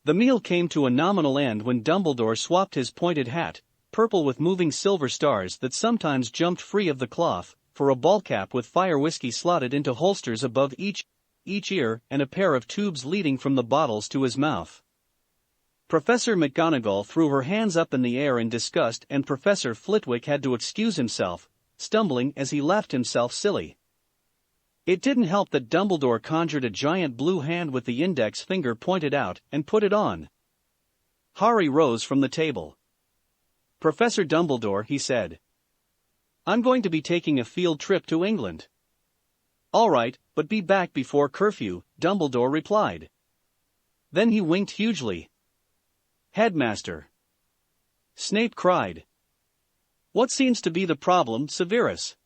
The meal came to a nominal end when Dumbledore swapped his pointed hat, purple with moving silver stars that sometimes jumped free of the cloth, for a ball cap with fire whiskey slotted into holsters above each ear and a pair of tubes leading from the bottles to his mouth. Professor McGonagall threw her hands up in the air in disgust and Professor Flitwick had to excuse himself, stumbling as he laughed himself silly. It didn't help that Dumbledore conjured a giant blue hand with the index finger pointed out and put it on. Harry rose from the table. "Professor Dumbledore," he said. "I'm going to be taking a field trip to England." "All right, but be back before curfew," Dumbledore replied. Then he winked hugely. "Headmaster!" Snape cried. "What seems to be the problem, Severus?"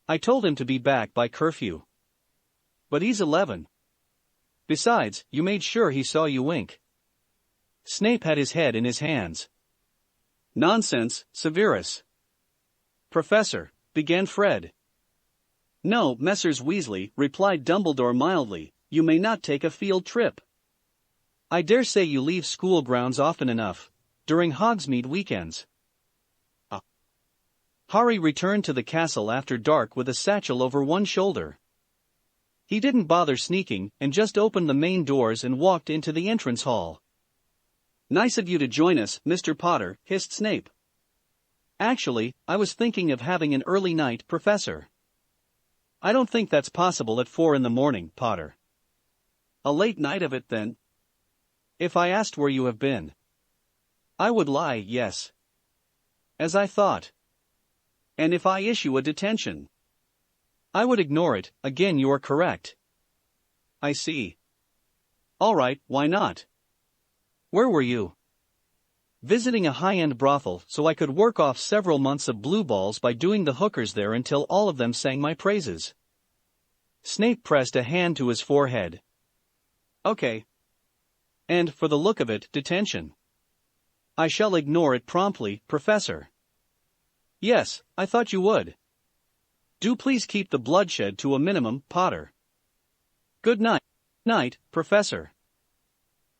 "I told him to be back by curfew." "But he's 11. Besides, you made sure he saw you wink." Snape had his head in his hands. "Nonsense, Severus." "Professor," began Fred. "No, Messrs. Weasley," replied Dumbledore mildly, "you may not take a field trip. I dare say you leave school grounds often enough, during Hogsmeade weekends." Harry returned to the castle after dark with a satchel over one shoulder. He didn't bother sneaking and just opened the main doors and walked into the entrance hall. "Nice of you to join us, Mr. Potter," hissed Snape. "Actually, I was thinking of having an early night, Professor." "I don't think that's possible at 4 in the morning, Potter." "A late night of it then?" "If I asked where you have been." "I would lie, yes." "As I thought." "And if I issue a detention?" "I would ignore it, again you are correct." "I see." "All right, why not?" "Where were you?" "Visiting a high-end brothel so I could work off several months of blue balls by doing the hookers there until all of them sang my praises." Snape pressed a hand to his forehead. "Okay. And, for the look of it, detention." "I shall ignore it promptly, Professor." "Yes, I thought you would. Do please keep the bloodshed to a minimum, Potter." "Good night." "Night, Professor."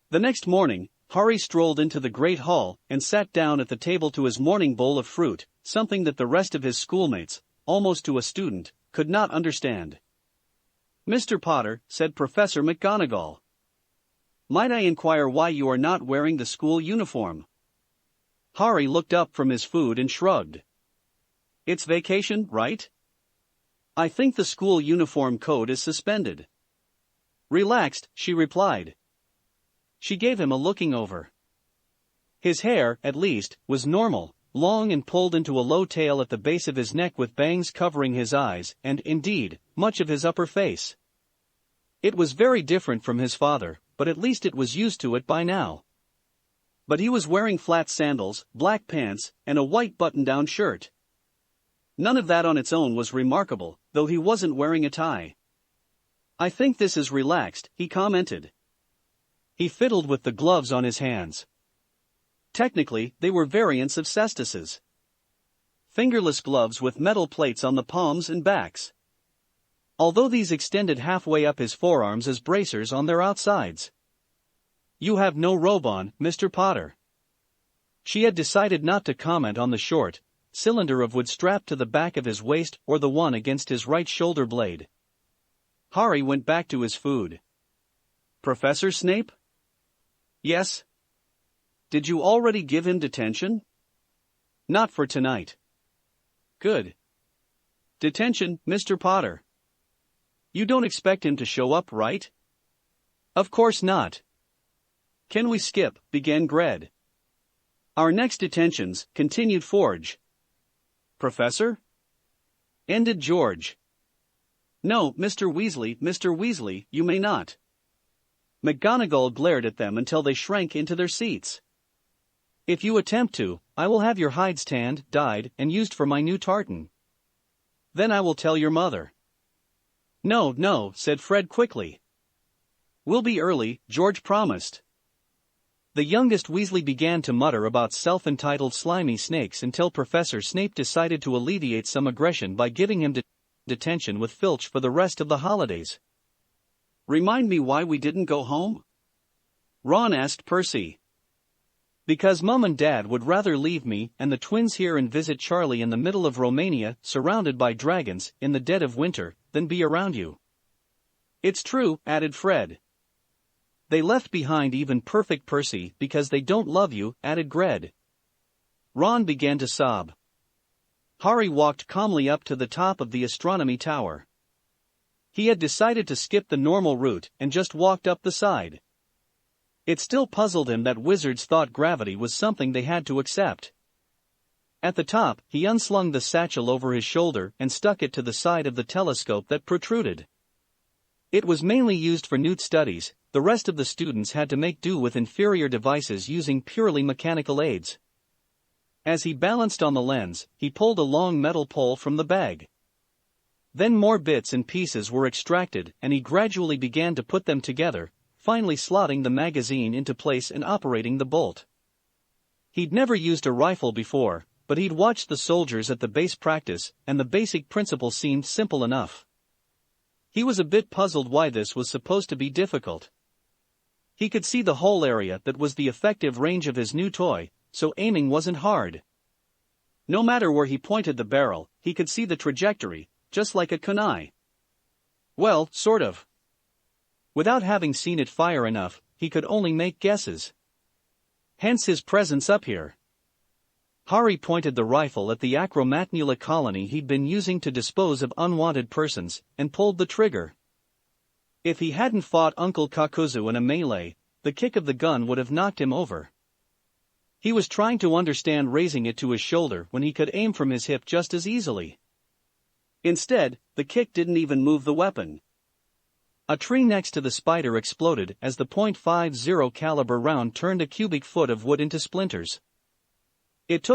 The next morning, Harry strolled into the Great Hall and sat down at the table to his morning bowl of fruit, something that the rest of his schoolmates, almost to a student, could not understand. "Mr. Potter," said Professor McGonagall, "might I inquire why you are not wearing the school uniform?" Harry looked up from his food and shrugged. "It's vacation, right?" "I think the school uniform code is suspended." "Relaxed," she replied. She gave him a looking over. His hair, at least, was normal, long and pulled into a low tail at the base of his neck with bangs covering his eyes and, indeed, much of his upper face. It was very different from his father, but at least it was used to it by now. But he was wearing flat sandals, black pants, and a white button-down shirt. None of that on its own was remarkable, though he wasn't wearing a tie. "I think this is relaxed," he commented. He fiddled with the gloves on his hands. Technically, they were variants of cestus's. Fingerless gloves with metal plates on the palms and backs. Although these extended halfway up his forearms as bracers on their outsides. "You have no robe on, Mr. Potter." She had decided not to comment on the short cylinder of wood strapped to the back of his waist or the one against his right shoulder blade. Harry went back to his food. "Professor Snape?" "Yes." "Did you already give him detention?" "Not for tonight." "Good. Detention, Mr. Potter." "You don't expect him to show up, right?" "Of course not." "Can we skip?" began Gred. "Our next detentions," continued Forge. "Professor?" ended George. "No, Mr. Weasley, you may not." McGonagall glared at them until they shrank into their seats. "If you attempt to, I will have your hides tanned, dyed, and used for my new tartan. Then I will tell your mother." No, said Fred quickly. We'll be early, George promised. The youngest Weasley began to mutter about self-entitled slimy snakes until Professor Snape decided to alleviate some aggression by giving him detention with Filch for the rest of the holidays. Remind me why we didn't go home? Ron asked Percy. Because Mum and Dad would rather leave me and the twins here and visit Charlie in the middle of Romania, surrounded by dragons, in the dead of winter, than be around you. It's true, added Fred. They left behind even perfect Percy because they don't love you, added Gred. Ron began to sob. Harry walked calmly up to the top of the astronomy tower. He had decided to skip the normal route and just walked up the side. It still puzzled him that wizards thought gravity was something they had to accept. At the top, he unslung the satchel over his shoulder and stuck it to the side of the telescope that protruded. It was mainly used for newt studies. The rest of the students had to make do with inferior devices using purely mechanical aids. As he balanced on the lens, he pulled a long metal pole from the bag. Then more bits and pieces were extracted and he gradually began to put them together, finally slotting the magazine into place and operating the bolt. He'd never used a rifle before, but he'd watched the soldiers at the base practice, and the basic principle seemed simple enough. He was a bit puzzled why this was supposed to be difficult. He could see the whole area that was the effective range of his new toy, so aiming wasn't hard. No matter where he pointed the barrel, he could see the trajectory, just like a kunai. Well, sort of. Without having seen it fire enough, he could only make guesses. Hence his presence up here. Harry pointed the rifle at the acromatnula colony he'd been using to dispose of unwanted persons, and pulled the trigger. If he hadn't fought Uncle Kakuzu in a melee, the kick of the gun would have knocked him over. He was trying to understand raising it to his shoulder when he could aim from his hip just as easily. Instead, the kick didn't even move the weapon. A tree next to the spider exploded as the .50 caliber round turned a cubic foot of wood into splinters. It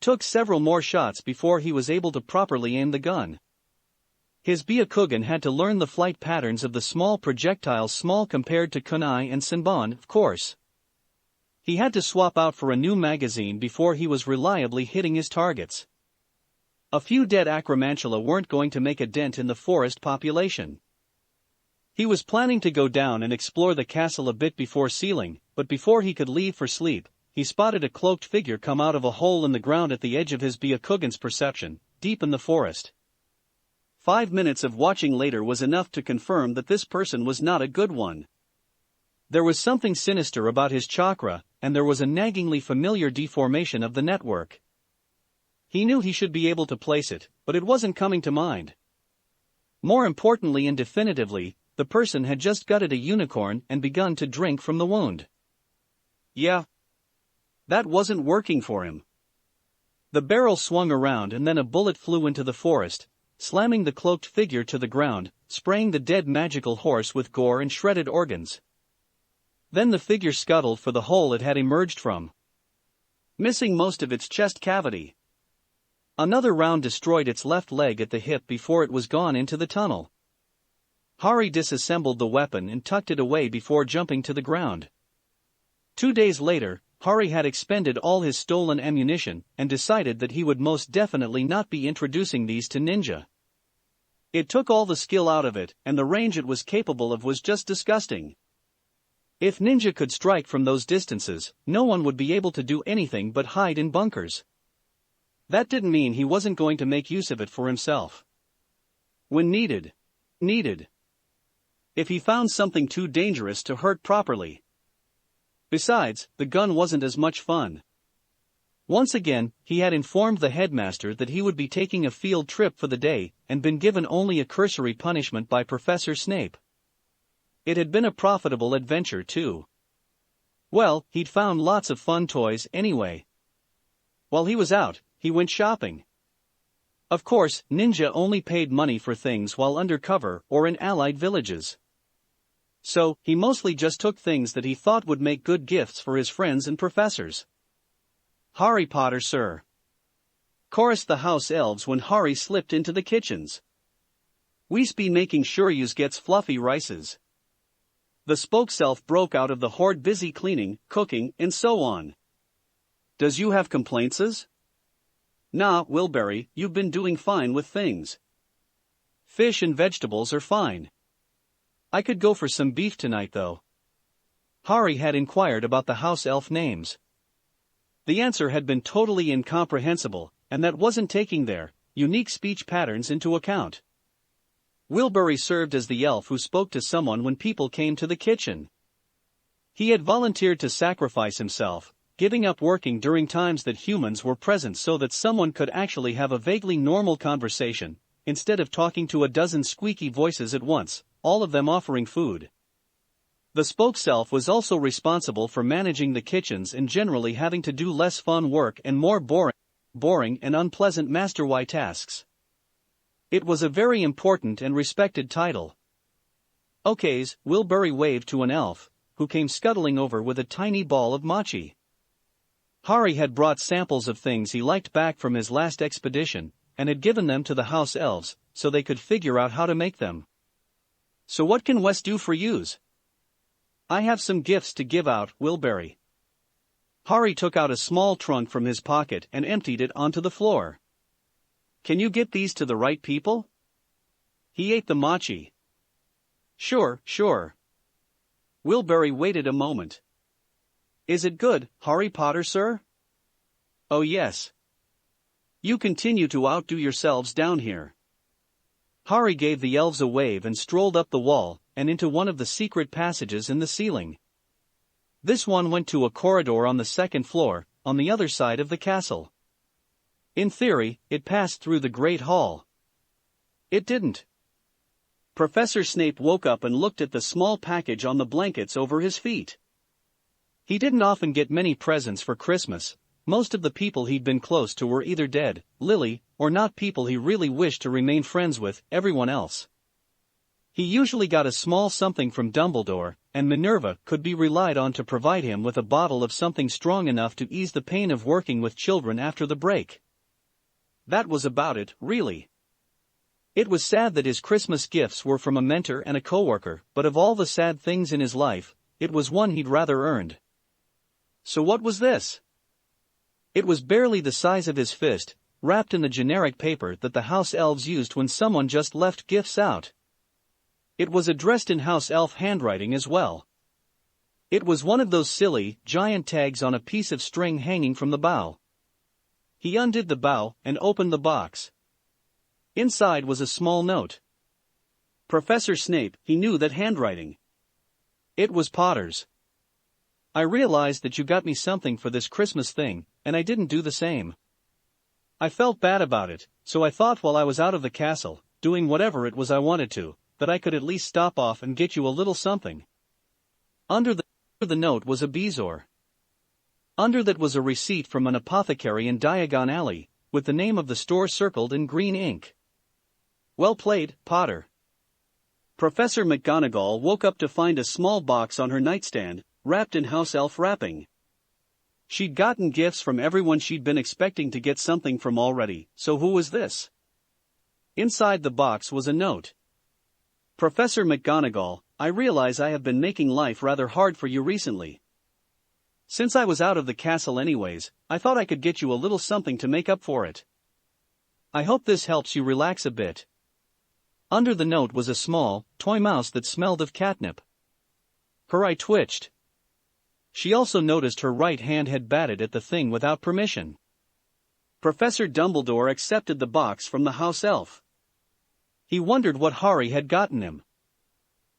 took several more shots before he was able to properly aim the gun. His Byakugan had to learn the flight patterns of the small projectiles, small compared to kunai and senbon, of course. He had to swap out for a new magazine before he was reliably hitting his targets. A few dead acromantula weren't going to make a dent in the forest population. He was planning to go down and explore the castle a bit before sealing, but before he could leave for sleep, he spotted a cloaked figure come out of a hole in the ground at the edge of his Byakugan's perception, deep in the forest. 5 minutes of watching later was enough to confirm that this person was not a good one. There was something sinister about his chakra, and there was a naggingly familiar deformation of the network. He knew he should be able to place it, but it wasn't coming to mind. More importantly and definitively, the person had just gutted a unicorn and begun to drink from the wound. Yeah. That wasn't working for him. The barrel swung around and then a bullet flew into the forest, slamming the cloaked figure to the ground, spraying the dead magical horse with gore and shredded organs. Then the figure scuttled for the hole it had emerged from, missing most of its chest cavity. Another round destroyed its left leg at the hip before it was gone into the tunnel. Harry disassembled the weapon and tucked it away before jumping to the ground. 2 days later, Harry had expended all his stolen ammunition and decided that he would most definitely not be introducing these to Ninja. It took all the skill out of it, and the range it was capable of was just disgusting. If Ninja could strike from those distances, no one would be able to do anything but hide in bunkers. That didn't mean he wasn't going to make use of it for himself. When needed. If he found something too dangerous to hurt properly. Besides, the gun wasn't as much fun. Once again, he had informed the headmaster that he would be taking a field trip for the day, and been given only a cursory punishment by Professor Snape. It had been a profitable adventure too. Well, he'd found lots of fun toys anyway. While he was out, he went shopping. Of course, Ninja only paid money for things while undercover or in allied villages. So, he mostly just took things that he thought would make good gifts for his friends and professors. HarryPotter, sir. Chorused the house elves when Harry slipped into the kitchens. We's be making sure yous gets fluffy rices. The spoke self broke out of the horde, busy cleaning, cooking, and so on. Does you have complaintses? Nah, Wilbury, you've been doing fine with things. Fish and vegetables are fine. I could go for some beef tonight though. Harry had inquired about the house elf names. The answer had been totally incomprehensible, and that wasn't taking their unique speech patterns into account. Wilbury served as the elf who spoke to someone when people came to the kitchen. He had volunteered to sacrifice himself, giving up working during times that humans were present so that someone could actually have a vaguely normal conversation, instead of talking to a dozen squeaky voices at once, all of them offering food. The spoke self was also responsible for managing the kitchens and generally having to do less fun work and more boring and unpleasant Master Y tasks. It was a very important and respected title. Okays, Wilbury waved to an elf, who came scuttling over with a tiny ball of mochi. Harry had brought samples of things he liked back from his last expedition, and had given them to the house elves, so they could figure out how to make them. So what can Wes do for yous? I have some gifts to give out, Wilbury. Harry took out a small trunk from his pocket and emptied it onto the floor. Can you get these to the right people? He ate the mochi. Sure. Wilbury waited a moment. Is it good, HarryPotter, sir? Oh yes. You continue to outdo yourselves down here. Harry gave the elves a wave and strolled up the wall, and into one of the secret passages in the ceiling. This one went to a corridor on the second floor, on the other side of the castle. In theory, it passed through the Great Hall. It didn't. Professor Snape woke up and looked at the small package on the blankets over his feet. He didn't often get many presents for Christmas. Most of the people he'd been close to were either dead, Lily, or not people he really wished to remain friends with, everyone else. He usually got a small something from Dumbledore, and Minerva could be relied on to provide him with a bottle of something strong enough to ease the pain of working with children after the break. That was about it, really. It was sad that his Christmas gifts were from a mentor and a coworker, but of all the sad things in his life, it was one he'd rather earned. So what was this? It was barely the size of his fist, wrapped in the generic paper that the house elves used when someone just left gifts out. It was addressed in house elf handwriting as well. It was one of those silly, giant tags on a piece of string hanging from the bow. He undid the bow and opened the box. Inside was a small note. Professor Snape, he knew that handwriting. It was Potter's. I realized that you got me something for this Christmas thing, and I didn't do the same. I felt bad about it, so I thought while I was out of the castle, doing whatever it was I wanted to, that I could at least stop off and get you a little something. Under the note was a bezoar. Under that was a receipt from an apothecary in Diagon Alley, with the name of the store circled in green ink. Well played, Potter. Professor McGonagall woke up to find a small box on her nightstand, wrapped in house elf wrapping. She'd gotten gifts from everyone she'd been expecting to get something from already, so who was this? Inside the box was a note. Professor McGonagall, I realize I have been making life rather hard for you recently. Since I was out of the castle anyways, I thought I could get you a little something to make up for it. I hope this helps you relax a bit. Under the note was a small, toy mouse that smelled of catnip. Her eye twitched. She also noticed her right hand had batted at the thing without permission. Professor Dumbledore accepted the box from the house elf. He wondered what Harry had gotten him.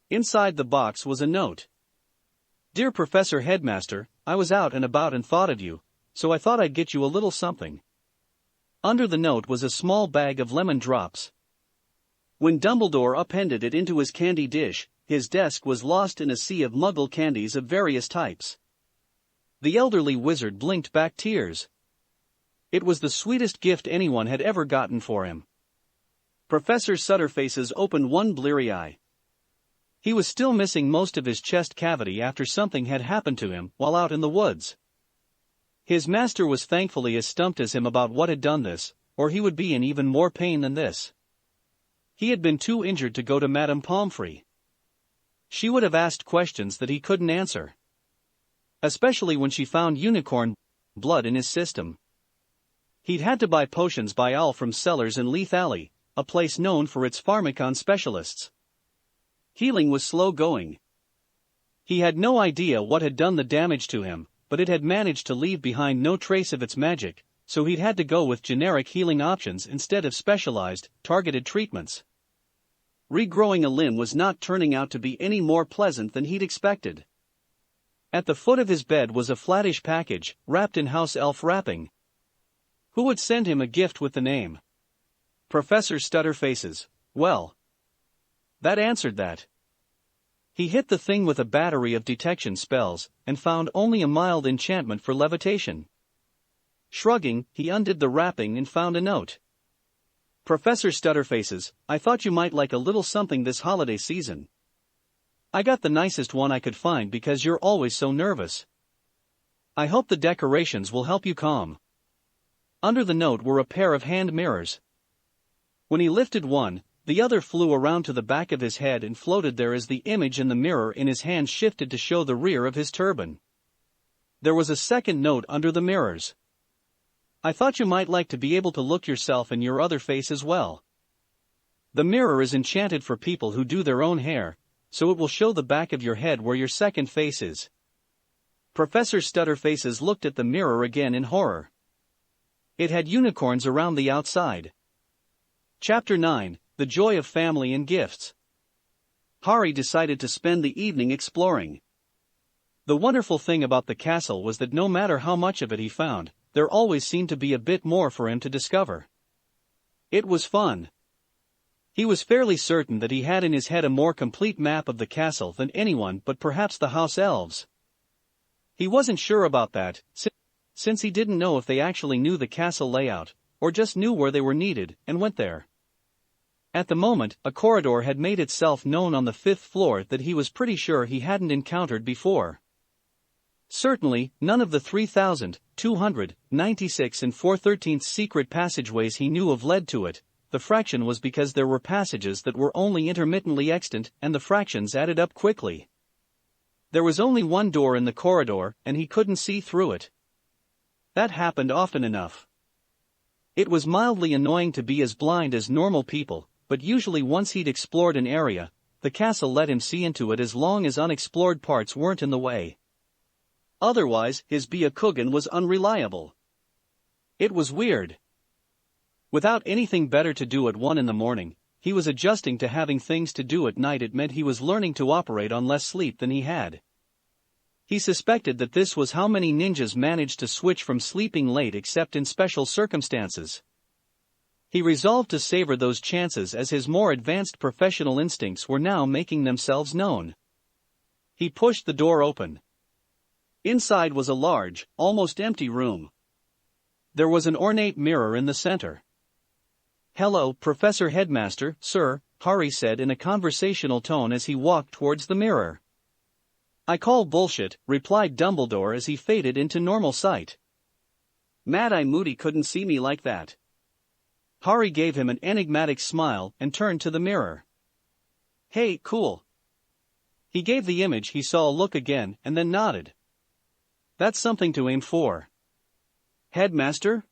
Inside the box was a note. Dear Professor Headmaster, I was out and about and thought of you, so I thought I'd get you a little something. Under the note was a small bag of lemon drops. When Dumbledore appended it into his candy dish, his desk was lost in a sea of Muggle candies of various types. The elderly wizard blinked back tears. It was the sweetest gift anyone had ever gotten for him. Professor Sutterface's opened one bleary eye. He was still missing most of his chest cavity after something had happened to him while out in the woods. His master was thankfully as stumped as him about what had done this, or he would be in even more pain than this. He had been too injured to go to Madame Pomfrey. she would have asked questions that he couldn't answer. Especially when she found unicorn blood in his system. He'd had to buy potions by Owl from cellars in Leith Alley, a place known for its pharmacon specialists. Healing was slow going. He had no idea what had done the damage to him, but it had managed to leave behind no trace of its magic, so he'd had to go with generic healing options instead of specialized, targeted treatments. Regrowing a limb was not turning out to be any more pleasant than he'd expected. At the foot of his bed was a flattish package, wrapped in house elf wrapping. Who would send him a gift with the name Professor Stutterface's? Well, that answered that. He hit the thing with a battery of detection spells, and found only a mild enchantment for levitation. Shrugging, he undid the wrapping and found a note. Professor Stutterface's, I thought you might like a little something this holiday season. I got the nicest one I could find because you're always so nervous. I hope the decorations will help you calm. Under the note were a pair of hand mirrors. When he lifted one, the other flew around to the back of his head and floated there as the image in the mirror in his hand shifted to show the rear of his turban. There was a second note under the mirrors. I thought you might like to be able to look yourself in your other face as well. The mirror is enchanted for people who do their own hair, so it will show the back of your head where your second face is. Professor Stutterface's looked at the mirror again in horror. It had unicorns around the outside. Chapter 9, The Joy of Family and Gifts. Harry decided to spend the evening exploring. The wonderful thing about the castle was that no matter how much of it he found, there always seemed to be a bit more for him to discover. It was fun. He was fairly certain that he had in his head a more complete map of the castle than anyone but perhaps the house elves. He wasn't sure about that, since he didn't know if they actually knew the castle layout, or just knew where they were needed and went there. At the moment, a corridor had made itself known on the 5th floor that he was pretty sure he hadn't encountered before. Certainly, none of the 3,296 and 413th secret passageways he knew of led to it. The fraction was because there were passages that were only intermittently extant and the fractions added up quickly. There was only one door in the corridor and he couldn't see through it. That happened often enough. It was mildly annoying to be as blind as normal people, but usually once he'd explored an area, the castle let him see into it as long as unexplored parts weren't in the way. Otherwise, his Byakugan was unreliable. It was weird. Without anything better to do at 1 in the morning, he was adjusting to having things to do at night. It meant he was learning to operate on less sleep than he had. He suspected that this was how many ninjas managed to switch from sleeping late except in special circumstances. He resolved to savor those chances as his more advanced professional instincts were now making themselves known. He pushed the door open. Inside was a large, almost empty room. There was an ornate mirror in the center. "Hello, Professor Headmaster, sir," Harry said in a conversational tone as he walked towards the mirror. "I call bullshit," replied Dumbledore as he faded into normal sight. "Mad-Eye Moody couldn't see me like that." Harry gave him an enigmatic smile and turned to the mirror. "Hey, cool." He gave the image he saw a look again and then nodded. "That's something to aim for." "Headmaster?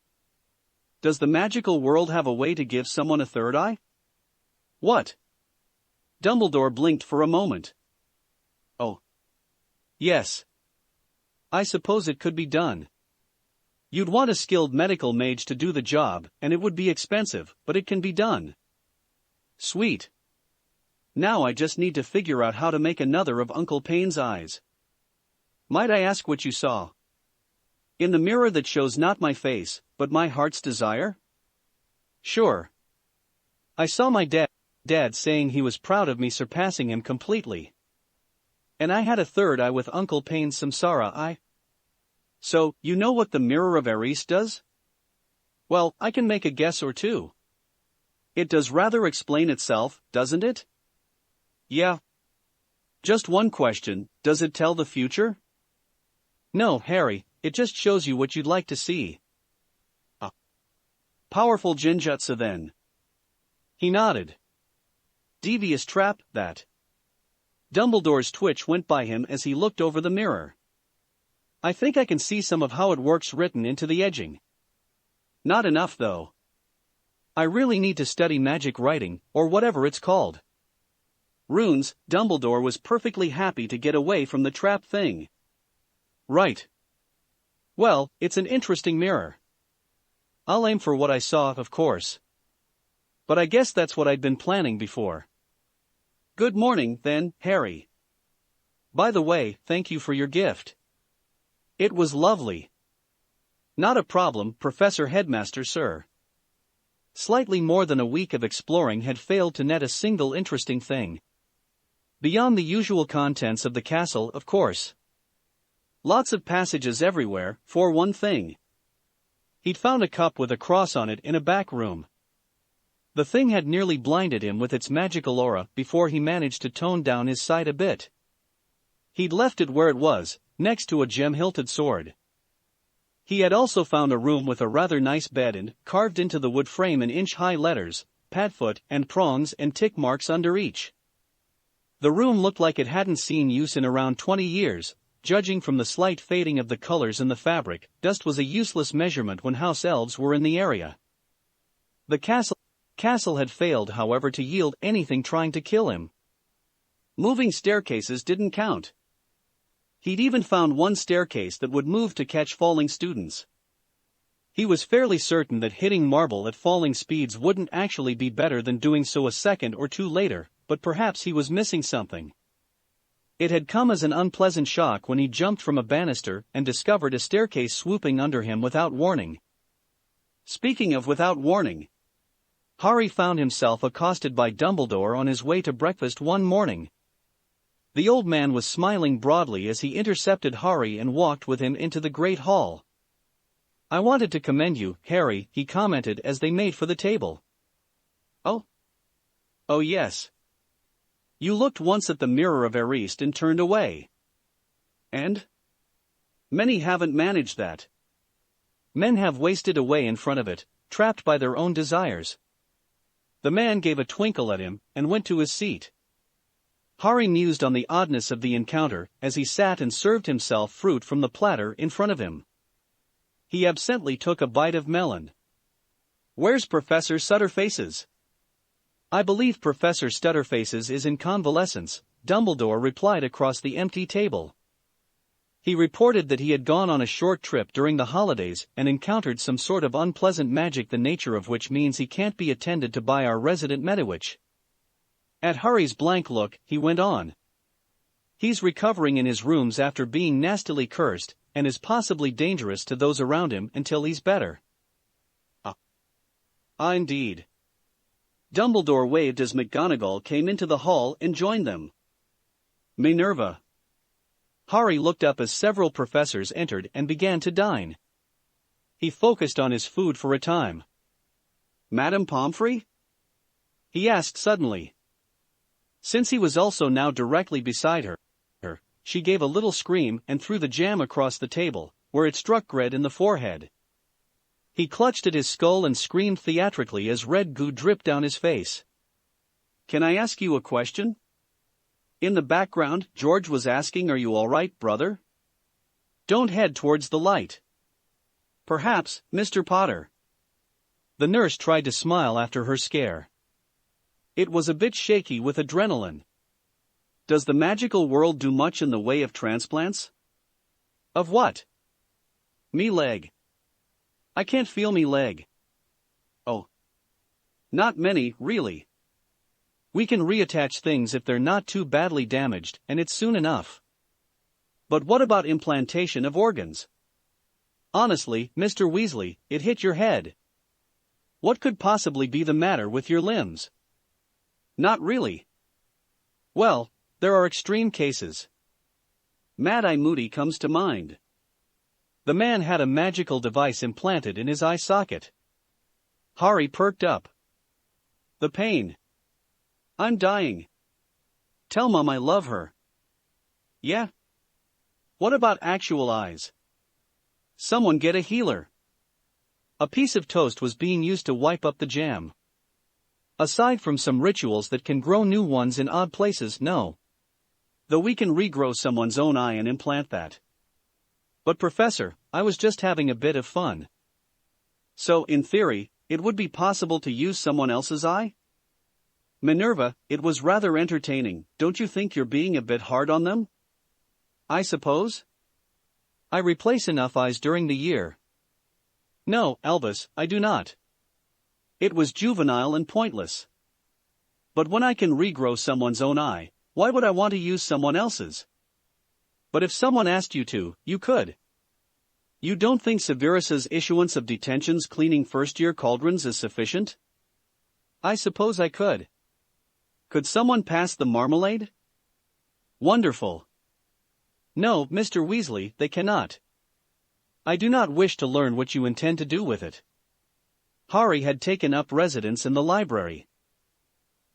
Does the magical world have a way to give someone a third eye?" "What?" Dumbledore blinked for a moment. "Oh. Yes. I suppose it could be done. You'd want a skilled medical mage to do the job, and it would be expensive, but it can be done." "Sweet. Now I just need to figure out how to make another of Uncle Payne's eyes. Might I ask what you saw? In the mirror that shows not my face, but my heart's desire?" "Sure. I saw my dad saying he was proud of me surpassing him completely. And I had a third eye with Uncle Payne's samsara eye. So, you know what the Mirror of Eris does?" "Well, I can make a guess or two." "It does rather explain itself, doesn't it?" "Yeah. Just one question, does it tell the future?" "No, Harry, it just shows you what you'd like to see." "Powerful genjutsu then." He nodded. "Devious trap, that." Dumbledore's twitch went by him as he looked over the mirror. I think I can see some of how it works written into the edging. Not enough though. I really need to study magic writing, or whatever it's called. Runes. Dumbledore was perfectly happy to get away from the trap thing. Right. Well, it's an interesting mirror. I'll aim for what I saw, of course. But I guess that's what I'd been planning before. Good morning, then, Harry. By the way, thank you for your gift. It was lovely. Not a problem, Professor Headmaster, sir. Slightly more than a week of exploring had failed to net a single interesting thing. Beyond the usual contents of the castle, of course. Lots of passages everywhere, for one thing. He'd found a cup with a cross on it in a back room. The thing had nearly blinded him with its magical aura before he managed to tone down his sight a bit. He'd left it where it was, next to a gem-hilted sword. He had also found a room with a rather nice bed and, carved into the wood frame in inch-high letters, Padfoot and prongs and tick marks under each. The room looked like it hadn't seen use in around 20 years, judging from the slight fading of the colors in the fabric. Dust was a useless measurement when house elves were in the area. The castle had failed, however, to yield anything trying to kill him. Moving staircases didn't count. He'd even found one staircase that would move to catch falling students. He was fairly certain that hitting marble at falling speeds wouldn't actually be better than doing so a second or two later, but perhaps he was missing something. It had come as an unpleasant shock when he jumped from a banister and discovered a staircase swooping under him without warning. Speaking of without warning, Harry found himself accosted by Dumbledore on his way to breakfast one morning. The old man was smiling broadly as he intercepted Harry and walked with him into the Great Hall. I wanted to commend you, Harry, he commented as they made for the table. Oh? Oh yes. You looked once at the mirror of Ariste and turned away. And? Many haven't managed that. Men have wasted away in front of it, trapped by their own desires. The man gave a twinkle at him and went to his seat. Harry mused on the oddness of the encounter as he sat and served himself fruit from the platter in front of him. He absently took a bite of melon. Where's Professor Stutterfaces? I believe Professor Stutterfaces is in convalescence, Dumbledore replied across the empty table. He reported that he had gone on a short trip during the holidays and encountered some sort of unpleasant magic, the nature of which means he can't be attended to by our resident Medowitch. At Harry's blank look, he went on. He's recovering in his rooms after being nastily cursed, and is possibly dangerous to those around him until he's better. Indeed. Dumbledore waved as McGonagall came into the hall and joined them. Minerva. Harry looked up as several professors entered and began to dine. He focused on his food for a time. Madame Pomfrey? He asked suddenly. Since he was also now directly beside her, she gave a little scream and threw the jam across the table, where it struck Gred in the forehead. He clutched at his skull and screamed theatrically as red goo dripped down his face. Can I ask you a question? In the background, George was asking, are you all right, brother? Don't head towards the light. Perhaps, Mr. Potter. The nurse tried to smile after her scare. It was a bit shaky with adrenaline. Does the magical world do much in the way of transplants? Of what? Me leg. I can't feel me leg. Oh. Not many, really. We can reattach things if they're not too badly damaged, and it's soon enough. But what about implantation of organs? Honestly, Mr. Weasley, it hit your head. What could possibly be the matter with your limbs? Not really. Well, there are extreme cases. Mad-Eye Moody comes to mind. The man had a magical device implanted in his eye socket. Harry perked up. The pain. I'm dying. Tell Mom I love her. Yeah? What about actual eyes? Someone get a healer. A piece of toast was being used to wipe up the jam. Aside from some rituals that can grow new ones in odd places, no. Though we can regrow someone's own eye and implant that. But Professor, I was just having a bit of fun. So, in theory, it would be possible to use someone else's eye? Minerva, it was rather entertaining. Don't you think you're being a bit hard on them? I suppose. I replace enough eyes during the year. No, Albus, I do not. It was juvenile and pointless. But when I can regrow someone's own eye, why would I want to use someone else's? But if someone asked you to, you could. You don't think Severus's issuance of detentions cleaning first-year cauldrons is sufficient? I suppose I could. Could someone pass the marmalade? Wonderful. No, Mr. Weasley, they cannot. I do not wish to learn what you intend to do with it. Harry had taken up residence in the library.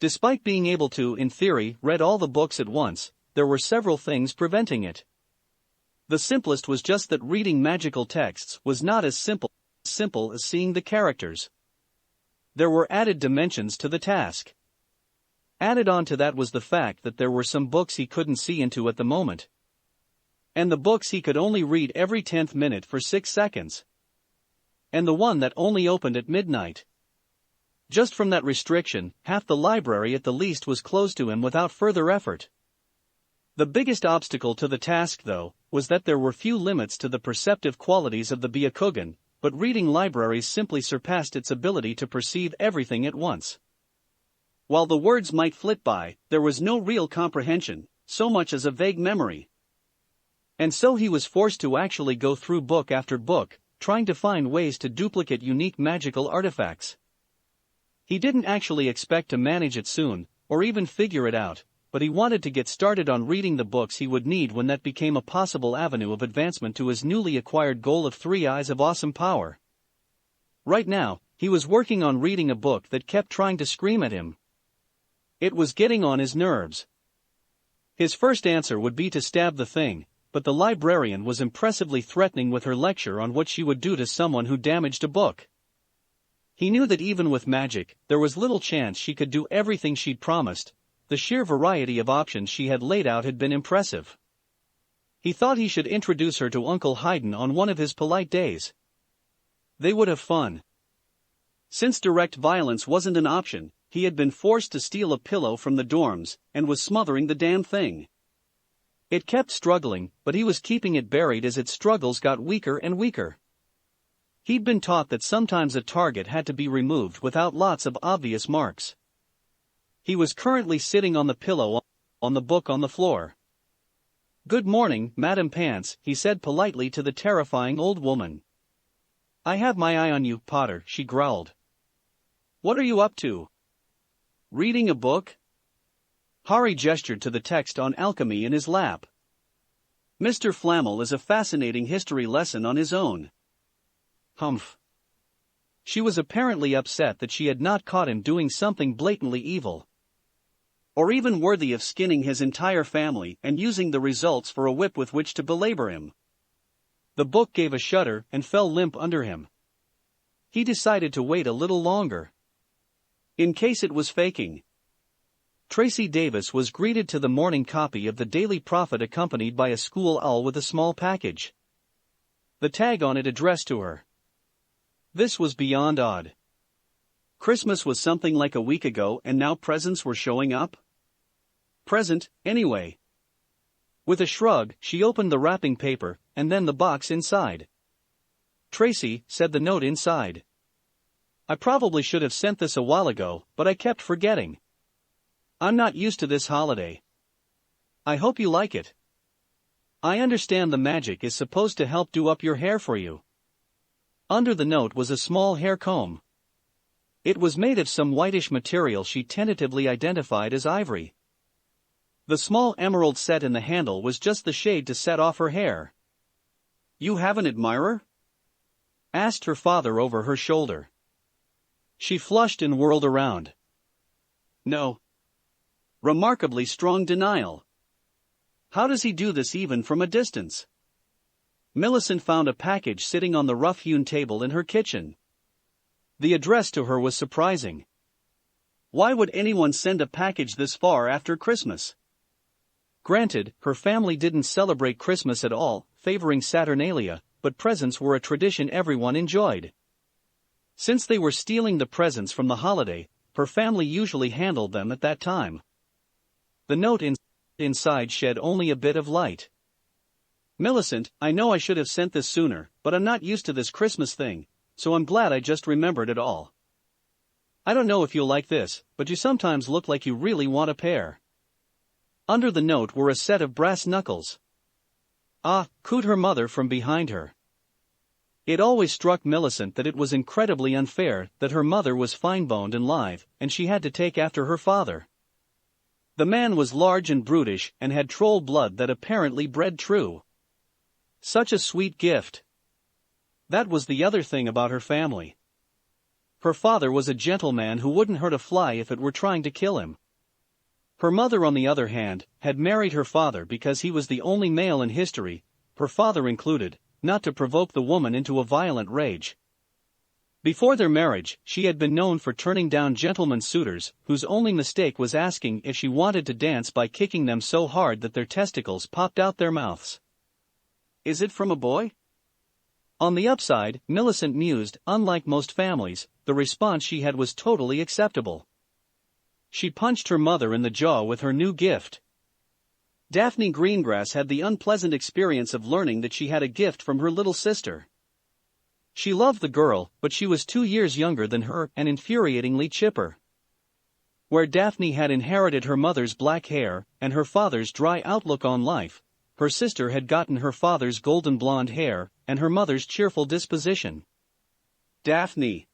Despite being able to, in theory, read all the books at once, there were several things preventing it. The simplest was just that reading magical texts was not as simple as seeing the characters. There were added dimensions to the task. Added on to that was the fact that there were some books he couldn't see into at the moment. And the books he could only read every 10th minute for 6 seconds. And the one that only opened at midnight. Just from that restriction, half the library at the least was closed to him without further effort. The biggest obstacle to the task, though, was that there were few limits to the perceptive qualities of the Byakugan, but reading libraries simply surpassed its ability to perceive everything at once. While the words might flit by, there was no real comprehension, so much as a vague memory. And so he was forced to actually go through book after book, trying to find ways to duplicate unique magical artifacts. He didn't actually expect to manage it soon, or even figure it out, but he wanted to get started on reading the books he would need when that became a possible avenue of advancement to his newly acquired goal of 3 eyes of awesome power. Right now, he was working on reading a book that kept trying to scream at him. It was getting on his nerves. His first answer would be to stab the thing, but the librarian was impressively threatening with her lecture on what she would do to someone who damaged a book. He knew that even with magic, there was little chance she could do everything she'd promised. The sheer variety of options she had laid out had been impressive. He thought he should introduce her to Uncle Haydn on one of his polite days. They would have fun. Since direct violence wasn't an option, he had been forced to steal a pillow from the dorms, and was smothering the damn thing. It kept struggling, but he was keeping it buried as its struggles got weaker and weaker. He'd been taught that sometimes a target had to be removed without lots of obvious marks. He was currently sitting on the pillow on the book on the floor. "Good morning, Madam Pants," he said politely to the terrifying old woman. "I have my eye on you, Potter," she growled. "What are you up to? Reading a book?" Harry gestured to the text on alchemy in his lap. "Mr. Flammel is a fascinating history lesson on his own." Humph. She was apparently upset that she had not caught him doing something blatantly evil. Or even worthy of skinning his entire family and using the results for a whip with which to belabor him. The book gave a shudder and fell limp under him. He decided to wait a little longer. In case it was faking. Tracy Davis was greeted to the morning copy of the Daily Prophet accompanied by a school owl with a small package. The tag on it addressed to her. This was beyond odd. Christmas was something like a week ago and now presents were showing up? Present, anyway. With a shrug, she opened the wrapping paper, and then the box inside. "Tracy," said the note inside. "I probably should have sent this a while ago, but I kept forgetting. I'm not used to this holiday. I hope you like it. I understand the magic is supposed to help do up your hair for you." Under the note was a small hair comb. It was made of some whitish material she tentatively identified as ivory. The small emerald set in the handle was just the shade to set off her hair. "You have an admirer?" asked her father over her shoulder. She flushed and whirled around. "No." Remarkably strong denial. How does he do this even from a distance? Millicent found a package sitting on the rough-hewn table in her kitchen. The address to her was surprising. Why would anyone send a package this far after Christmas? Granted, her family didn't celebrate Christmas at all, favoring Saturnalia, but presents were a tradition everyone enjoyed. Since they were stealing the presents from the holiday, her family usually handled them at that time. The note inside shed only a bit of light. Millicent, I know I should have sent this sooner, but I'm not used to this Christmas thing, so I'm glad I just remembered it all. I don't know if you'll like this, but you sometimes look like you really want a pair. Under the note were a set of brass knuckles. Ah, cooed her mother from behind her. It always struck Millicent that it was incredibly unfair that her mother was fine-boned and lithe, and she had to take after her father. The man was large and brutish and had troll blood that apparently bred true. Such a sweet gift. That was the other thing about her family. Her father was a gentleman who wouldn't hurt a fly if it were trying to kill him. Her mother, on the other hand, had married her father because he was the only male in history, her father included, not to provoke the woman into a violent rage. Before their marriage, she had been known for turning down gentlemen suitors, whose only mistake was asking if she wanted to dance by kicking them so hard that their testicles popped out their mouths. Is it from a boy? On the upside, Millicent mused, unlike most families, the response she had was totally acceptable. She punched her mother in the jaw with her new gift. Daphne Greengrass had the unpleasant experience of learning that she had a gift from her little sister. She loved the girl, but she was 2 years younger than her and infuriatingly chipper. Where Daphne had inherited her mother's black hair and her father's dry outlook on life, her sister had gotten her father's golden blonde hair and her mother's cheerful disposition. Daphne.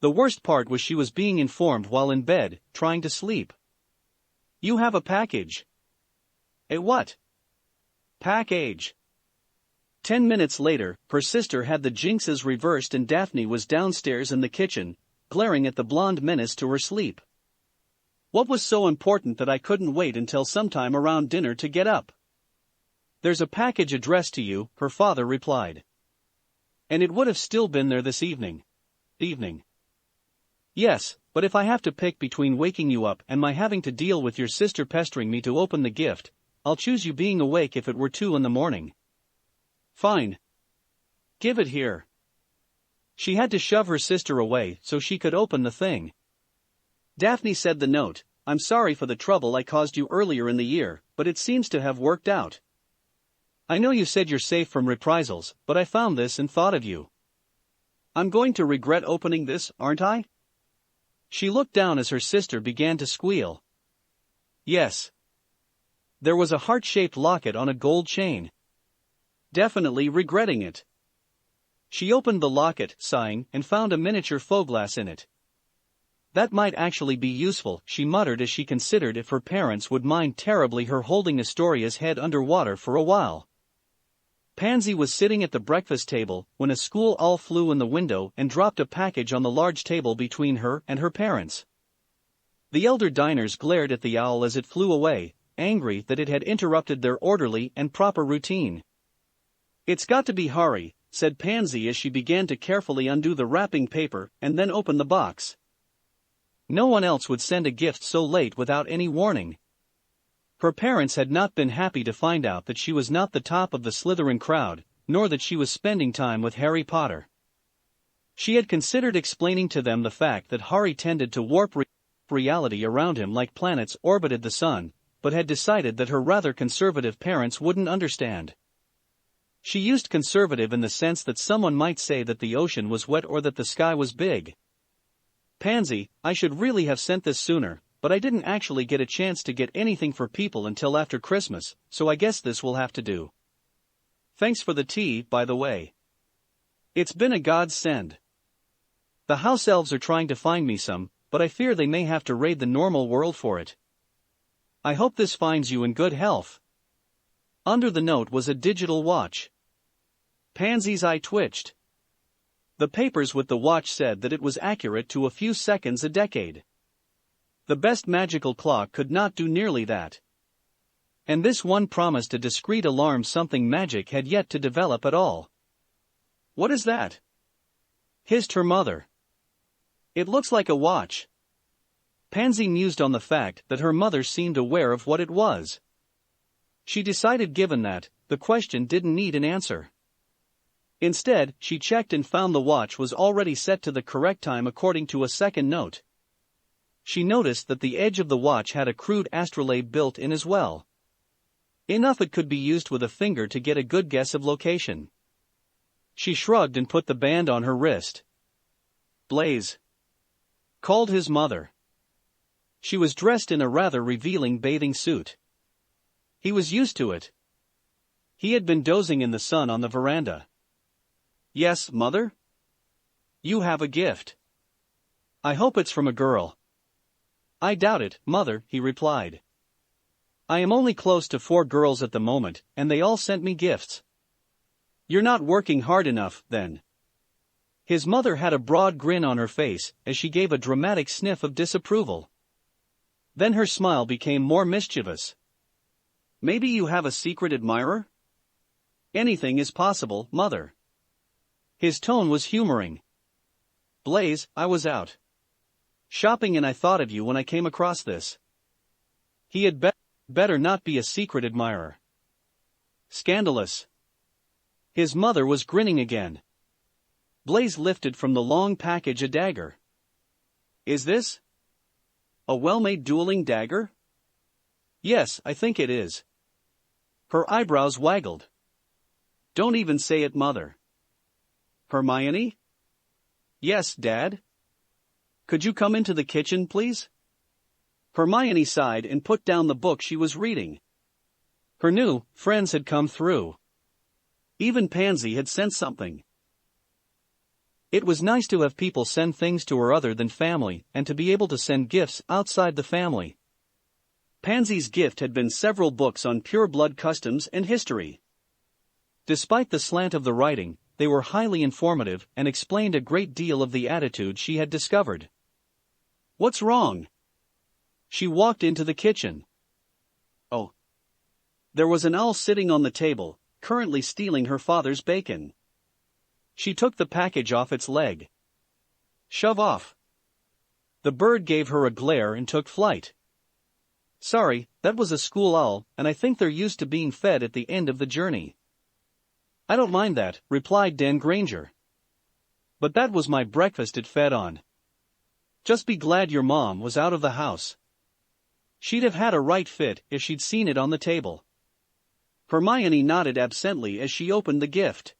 The worst part was she was being informed while in bed, trying to sleep. You have a package. A what? Package. 10 minutes later, her sister had the jinxes reversed and Daphne was downstairs in the kitchen, glaring at the blonde menace to her sleep. What was so important that I couldn't wait until sometime around dinner to get up? There's a package addressed to you, her father replied. And it would have still been there this evening. Yes, but if I have to pick between waking you up and my having to deal with your sister pestering me to open the gift, I'll choose you being awake if it were 2 a.m. Fine. Give it here. She had to shove her sister away so she could open the thing. Daphne said the note, I'm sorry for the trouble I caused you earlier in the year, but it seems to have worked out. I know you said you're safe from reprisals, but I found this and thought of you. I'm going to regret opening this, aren't I? She looked down as her sister began to squeal. Yes. There was a heart-shaped locket on a gold chain. Definitely regretting it. She opened the locket, sighing, and found a miniature faux glass in it. That might actually be useful, she muttered as she considered if her parents would mind terribly her holding Astoria's head underwater for a while. Pansy was sitting at the breakfast table when a school owl flew in the window and dropped a package on the large table between her and her parents. The elder diners glared at the owl as it flew away, angry that it had interrupted their orderly and proper routine. It's got to be Harry, said Pansy as she began to carefully undo the wrapping paper and then open the box. No one else would send a gift so late without any warning. Her parents had not been happy to find out that she was not the top of the Slytherin crowd, nor that she was spending time with Harry Potter. She had considered explaining to them the fact that Harry tended to warp reality around him like planets orbited the sun, but had decided that her rather conservative parents wouldn't understand. She used conservative in the sense that someone might say that the ocean was wet or that the sky was big. Pansy, I should really have sent this sooner, but I didn't actually get a chance to get anything for people until after Christmas, so I guess this will have to do. Thanks for the tea, by the way. It's been a godsend. The house elves are trying to find me some, but I fear they may have to raid the normal world for it. I hope this finds you in good health. Under the note was a digital watch. Pansy's eye twitched. The papers with the watch said that it was accurate to a few seconds a decade. The best magical clock could not do nearly that. And this one promised a discreet alarm something magic had yet to develop at all. What is that? Hissed her mother. It looks like a watch. Pansy mused on the fact that her mother seemed aware of what it was. She decided given that, the question didn't need an answer. Instead, she checked and found the watch was already set to the correct time according to a second note. She noticed that the edge of the watch had a crude astrolabe built in as well. Enough it could be used with a finger to get a good guess of location. She shrugged and put the band on her wrist. Blaze called his mother. She was dressed in a rather revealing bathing suit. He was used to it. He had been dozing in the sun on the veranda. Yes, mother? You have a gift. I hope it's from a girl. I doubt it, mother, he replied. I am only close to 4 girls at the moment, and they all sent me gifts. You're not working hard enough, then. His mother had a broad grin on her face, as she gave a dramatic sniff of disapproval. Then her smile became more mischievous. Maybe you have a secret admirer? Anything is possible, mother. His tone was humoring. Blaze, I was out shopping and I thought of you when I came across this. He had better not be a secret admirer. Scandalous. His mother was grinning again. Blaze lifted from the long package a dagger. Is this a well-made dueling dagger? Yes, I think it is. Her eyebrows waggled. Don't even say it, mother. Hermione? Yes, Dad? Could you come into the kitchen, please? Hermione sighed and put down the book she was reading. Her new friends had come through. Even Pansy had sent something. It was nice to have people send things to her other than family, and to be able to send gifts outside the family. Pansy's gift had been several books on pure-blood customs and history. Despite the slant of the writing, they were highly informative and explained a great deal of the attitude she had discovered. What's wrong? She walked into the kitchen. Oh. There was an owl sitting on the table, currently stealing her father's bacon. She took the package off its leg. Shove off. The bird gave her a glare and took flight. Sorry, that was a school owl, and I think they're used to being fed at the end of the journey. I don't mind that, replied Dan Granger. But that was my breakfast it fed on. Just be glad your mom was out of the house. She'd have had a right fit if she'd seen it on the table. Hermione nodded absently as she opened the gift.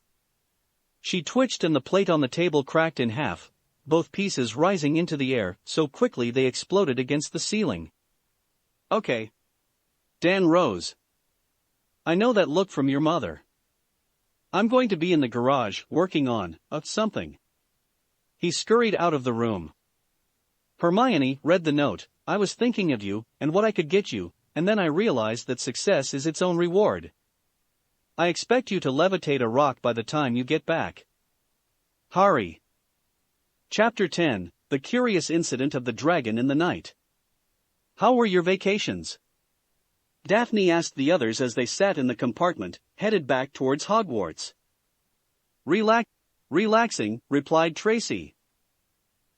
She twitched and the plate on the table cracked in half, both pieces rising into the air so quickly they exploded against the ceiling. Okay. Dan rose. I know that look from your mother. I'm going to be in the garage working on something. He scurried out of the room. Hermione read the note. I was thinking of you and what I could get you, and then I realized that success is its own reward. I expect you to levitate a rock by the time you get back. Harry. Chapter 10, The Curious Incident of the Dragon in the Night. How were your vacations? Daphne asked the others as they sat in the compartment, headed back towards Hogwarts. Relaxing, replied Tracy.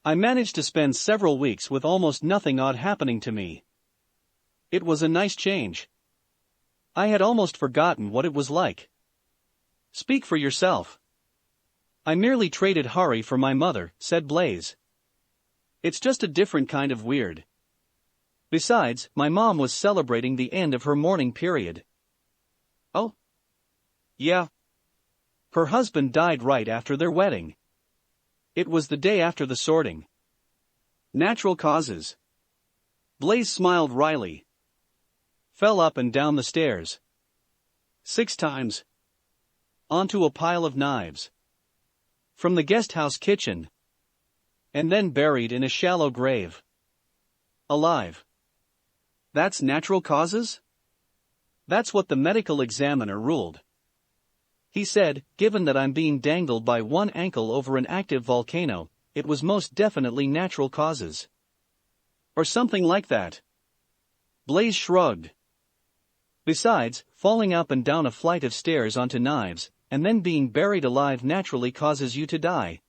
I managed to spend several weeks with almost nothing odd happening to me. It was a nice change. I had almost forgotten what it was like. Speak for yourself. I merely traded Harry for my mother, said Blaze. It's just a different kind of weird. Besides, my mom was celebrating the end of her mourning period. Oh? Yeah. Her husband died right after their wedding. It was the day after the sorting. Natural causes. Blaze smiled wryly. Fell up and down the stairs. 6 times. Onto a pile of knives. From the guest house kitchen. And then buried in a shallow grave. Alive. That's natural causes? That's what the medical examiner ruled. He said, given that I'm being dangled by one ankle over an active volcano, it was most definitely natural causes. Or something like that. Blaze shrugged. Besides, falling up and down a flight of stairs onto knives, and then being buried alive naturally causes you to die.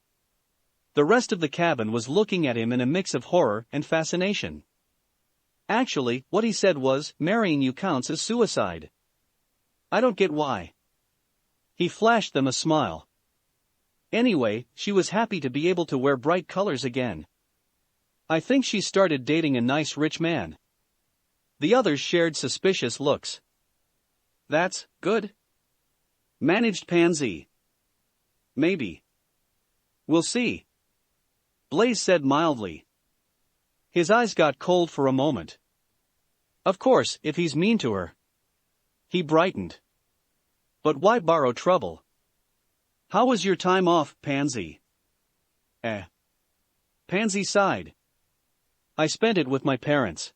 The rest of the cabin was looking at him in a mix of horror and fascination. Actually, what he said was, marrying you counts as suicide. I don't get why. He flashed them a smile. Anyway, she was happy to be able to wear bright colors again. I think she started dating a nice rich man. The others shared suspicious looks. That's good. Managed Pansy. Maybe. We'll see. Blaze said mildly. His eyes got cold for a moment. Of course, if he's mean to her. He brightened. But why borrow trouble? How was your time off, Pansy? Pansy sighed. I spent it with my parents.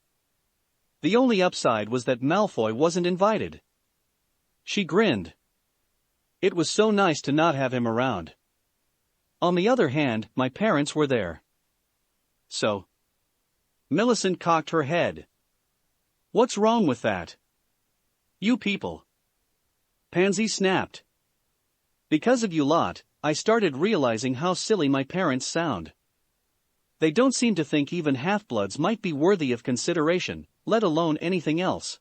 The only upside was that Malfoy wasn't invited. She grinned. It was so nice to not have him around. On the other hand, my parents were there. So. Millicent cocked her head. What's wrong with that? You people. Pansy snapped. Because of you lot, I started realizing how silly my parents sound. They don't seem to think even half-bloods might be worthy of consideration, let alone anything else.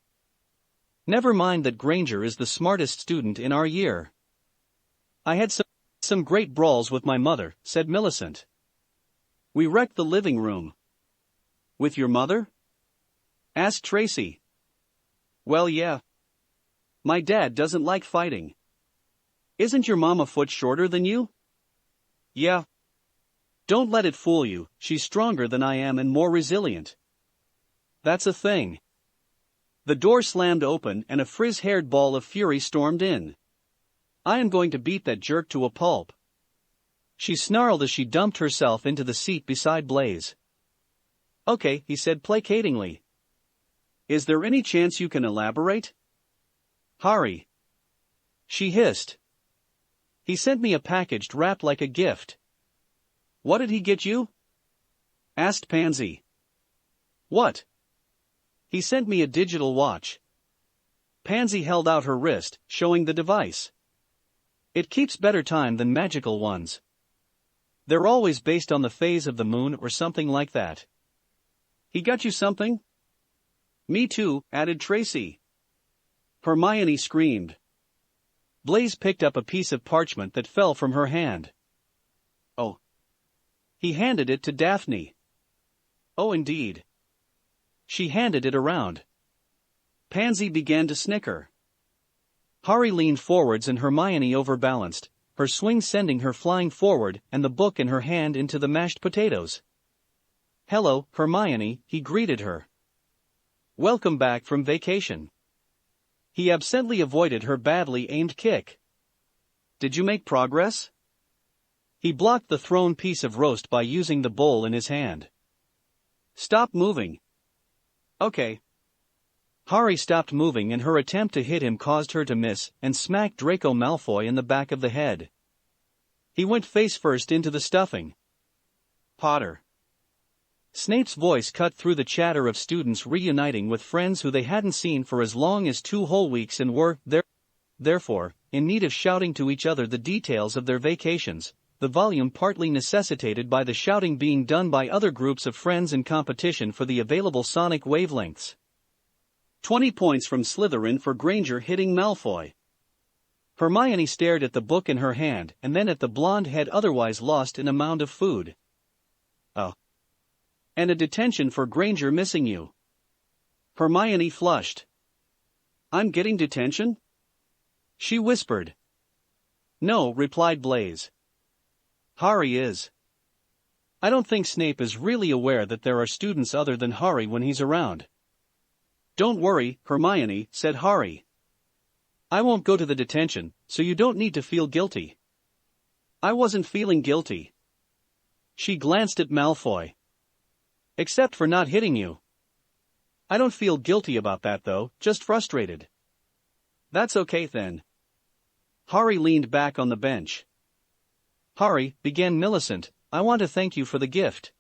Never mind that Granger is the smartest student in our year. I had some great brawls with my mother, said Millicent. We wrecked the living room. With your mother? Asked Tracy. Well, yeah. My dad doesn't like fighting. Isn't your mom a foot shorter than you? Yeah. Don't let it fool you, she's stronger than I am and more resilient. That's a thing. The door slammed open and a frizz-haired ball of fury stormed in. I am going to beat that jerk to a pulp. She snarled as she dumped herself into the seat beside Blaze. Okay, he said placatingly. Is there any chance you can elaborate? Harry. She hissed. He sent me a package wrapped like a gift. What did he get you? Asked Pansy. What? He sent me a digital watch. Pansy held out her wrist, showing the device. It keeps better time than magical ones. They're always based on the phase of the moon or something like that. He got you something? Me too, added Tracy. Hermione screamed. Blaze picked up a piece of parchment that fell from her hand. Oh. He handed it to Daphne. Oh, indeed. She handed it around. Pansy began to snicker. Harry leaned forwards and Hermione overbalanced, her swing sending her flying forward and the book in her hand into the mashed potatoes. Hello, Hermione, he greeted her. Welcome back from vacation. He absently avoided her badly aimed kick. Did you make progress? He blocked the thrown piece of roast by using the bowl in his hand. Stop moving. Okay. Harry stopped moving and her attempt to hit him caused her to miss and smack Draco Malfoy in the back of the head. He went face first into the stuffing. Potter. Snape's voice cut through the chatter of students reuniting with friends who they hadn't seen for as long as 2 whole weeks and were, therefore, in need of shouting to each other the details of their vacations, the volume partly necessitated by the shouting being done by other groups of friends in competition for the available sonic wavelengths. 20 points from Slytherin for Granger hitting Malfoy. Hermione stared at the book in her hand and then at the blonde head otherwise lost in a mound of food. Oh. And a detention for Granger missing you. Hermione flushed. I'm getting detention? She whispered. No, replied Blaze. Harry is. I don't think Snape is really aware that there are students other than Harry when he's around. Don't worry, Hermione, said Harry. I won't go to the detention, so you don't need to feel guilty. I wasn't feeling guilty. She glanced at Malfoy. Except for not hitting you. I don't feel guilty about that though, just frustrated. That's okay then. Harry leaned back on the bench. Harry, began Millicent, I want to thank you for the gift.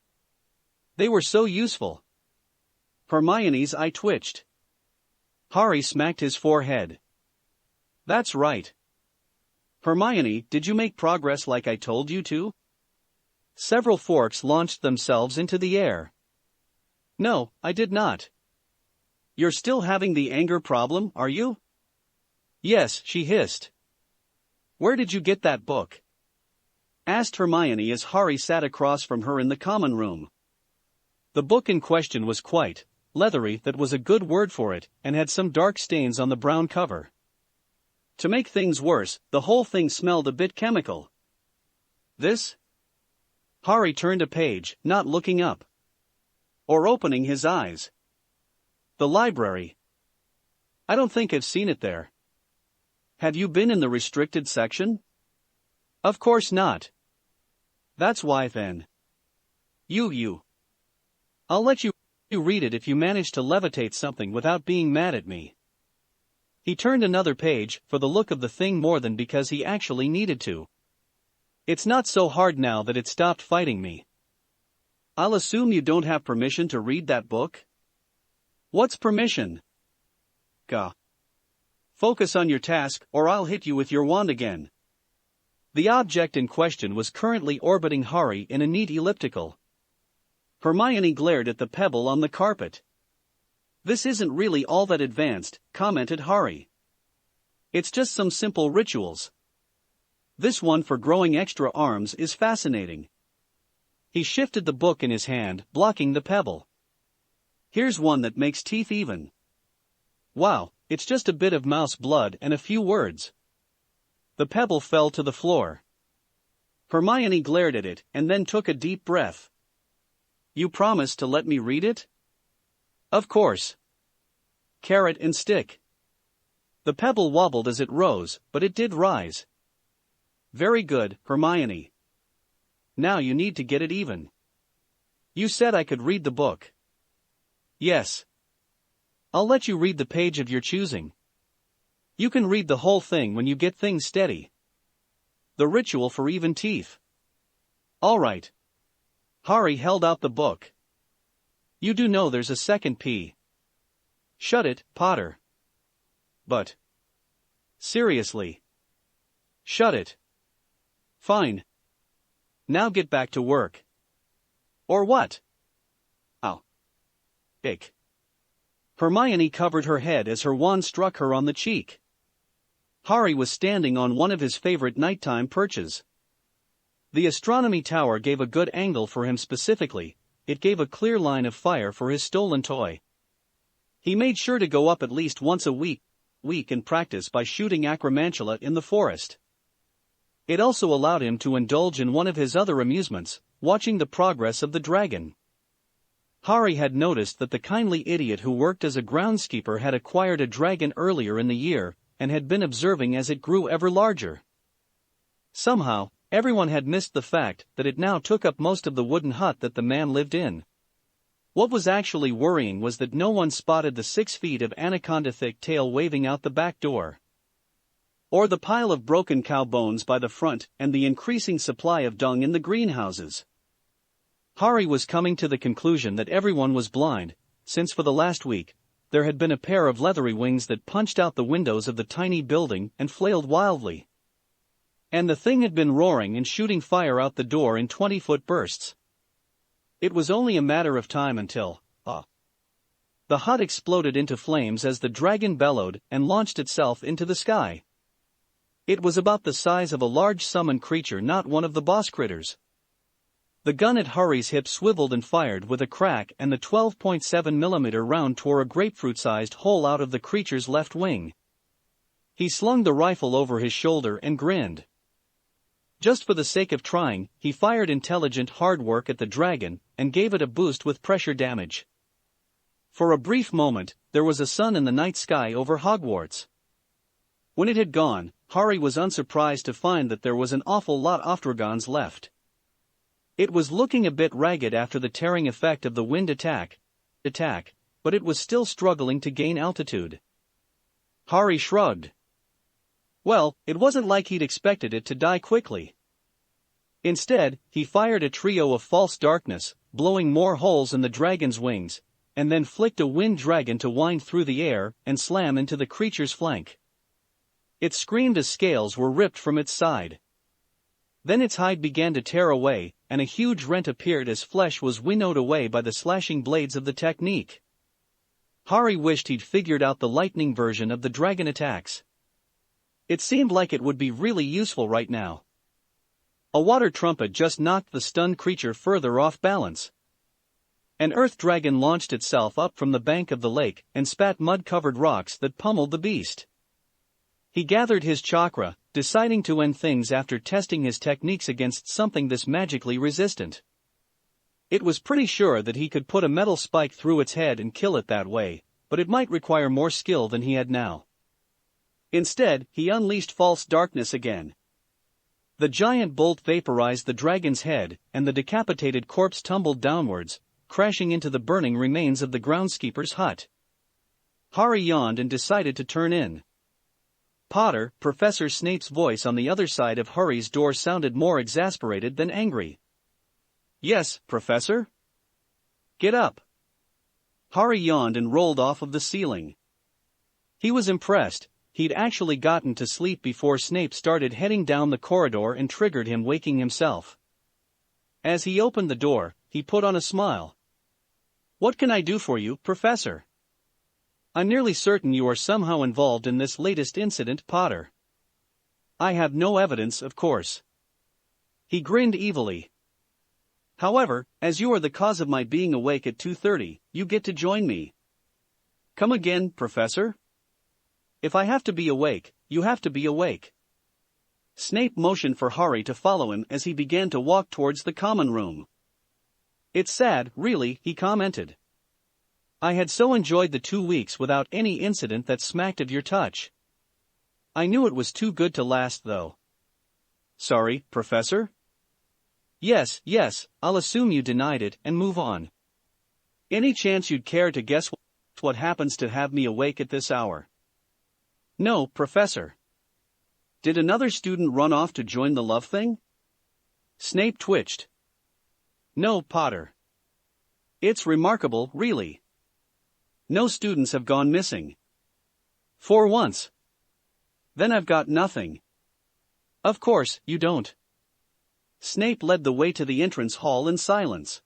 They were so useful. Hermione's eye twitched. Harry smacked his forehead. That's right. Hermione, did you make progress like I told you to? Several forks launched themselves into the air. No, I did not. You're still having the anger problem, are you? Yes, she hissed. Where did you get that book? Asked Hermione as Harry sat across from her in the common room. The book in question was quite leathery, that was a good word for it, and had some dark stains on the brown cover. To make things worse, the whole thing smelled a bit chemical. This? Harry turned a page, not looking up. Or opening his eyes. The library. I don't think I've seen it there. Have you been in the restricted section? Of course not. That's why then. I'll let you read it if you manage to levitate something without being mad at me. He turned another page, for the look of the thing more than because he actually needed to. It's not so hard now that it stopped fighting me. I'll assume you don't have permission to read that book? What's permission? Gah. Focus on your task, or I'll hit you with your wand again. The object in question was currently orbiting Harry in a neat elliptical. Hermione glared at the pebble on the carpet. This isn't really all that advanced, commented Harry. It's just some simple rituals. This one for growing extra arms is fascinating. He shifted the book in his hand, blocking the pebble. Here's one that makes teeth even. Wow, it's just a bit of mouse blood and a few words. The pebble fell to the floor. Hermione glared at it and then took a deep breath. You promise to let me read it? Of course. Carrot and stick. The pebble wobbled as it rose, but it did rise. Very good, Hermione. Now you need to get it even. You said I could read the book. Yes. I'll let you read the page of your choosing. You can read the whole thing when you get things steady. The ritual for even teeth. All right. Harry held out the book. You do know there's a second P. Shut it, Potter. But. Seriously. Shut it. Fine. Now get back to work. Or what? Ow. Ick. Hermione covered her head as her wand struck her on the cheek. Harry was standing on one of his favorite nighttime perches. The astronomy tower gave a good angle for him specifically, it gave a clear line of fire for his stolen toy. He made sure to go up at least once a week and practice by shooting acromantula in the forest. It also allowed him to indulge in one of his other amusements, watching the progress of the dragon. Harry had noticed that the kindly idiot who worked as a groundskeeper had acquired a dragon earlier in the year, and had been observing as it grew ever larger. Somehow, everyone had missed the fact that it now took up most of the wooden hut that the man lived in. What was actually worrying was that no one spotted the 6 feet of anaconda-thick tail waving out the back door. Or the pile of broken cow bones by the front and the increasing supply of dung in the greenhouses. Harry was coming to the conclusion that everyone was blind, since for the last week, there had been a pair of leathery wings that punched out the windows of the tiny building and flailed wildly. And the thing had been roaring and shooting fire out the door in 20-foot bursts. It was only a matter of time until, the hut exploded into flames as the dragon bellowed and launched itself into the sky. It was about the size of a large summoned creature, not one of the boss critters. The gun at Harry's hip swiveled and fired with a crack, and the 12.7mm round tore a grapefruit-sized hole out of the creature's left wing. He slung the rifle over his shoulder and grinned. Just for the sake of trying, he fired intelligent hard work at the dragon, and gave it a boost with pressure damage. For a brief moment, there was a sun in the night sky over Hogwarts. When it had gone, Harry was unsurprised to find that there was an awful lot of dragons left. It was looking a bit ragged after the tearing effect of the wind attack, but it was still struggling to gain altitude. Harry shrugged. Well, it wasn't like he'd expected it to die quickly. Instead, he fired a trio of false darkness, blowing more holes in the dragon's wings, and then flicked a wind dragon to wind through the air and slam into the creature's flank. It screamed as scales were ripped from its side. Then its hide began to tear away, and a huge rent appeared as flesh was winnowed away by the slashing blades of the technique. Harry wished he'd figured out the lightning version of the dragon attacks. It seemed like it would be really useful right now. A water trumpet just knocked the stunned creature further off balance. An earth dragon launched itself up from the bank of the lake and spat mud-covered rocks that pummeled the beast. He gathered his chakra, deciding to end things after testing his techniques against something this magically resistant. It was pretty sure that he could put a metal spike through its head and kill it that way, but it might require more skill than he had now. Instead, he unleashed false darkness again. The giant bolt vaporized the dragon's head, and the decapitated corpse tumbled downwards, crashing into the burning remains of the groundskeeper's hut. Harry yawned and decided to turn in. Potter, Professor Snape's voice on the other side of Harry's door sounded more exasperated than angry. "Yes, Professor?" "Get up." Harry yawned and rolled off of the ceiling. He was impressed. He'd actually gotten to sleep before Snape started heading down the corridor and triggered him waking himself. As he opened the door, he put on a smile. "What can I do for you, Professor?" "I'm nearly certain you are somehow involved in this latest incident, Potter." "I have no evidence, of course." He grinned evilly. "However, as you are the cause of my being awake at 2:30, you get to join me." "Come again, Professor?" "If I have to be awake, you have to be awake." Snape motioned for Harry to follow him as he began to walk towards the common room. "It's sad, really," he commented. "I had so enjoyed the 2 weeks without any incident that smacked of your touch. I knew it was too good to last, though." "Sorry, Professor?" Yes, I'll assume you denied it and move on. Any chance you'd care to guess what happens to have me awake at this hour?" "No, Professor." "Did another student run off to join the love thing?" Snape twitched. "No, Potter." "It's remarkable, really. No students have gone missing." "For once." "Then I've got nothing." "Of course, you don't." Snape led the way to the entrance hall in silence.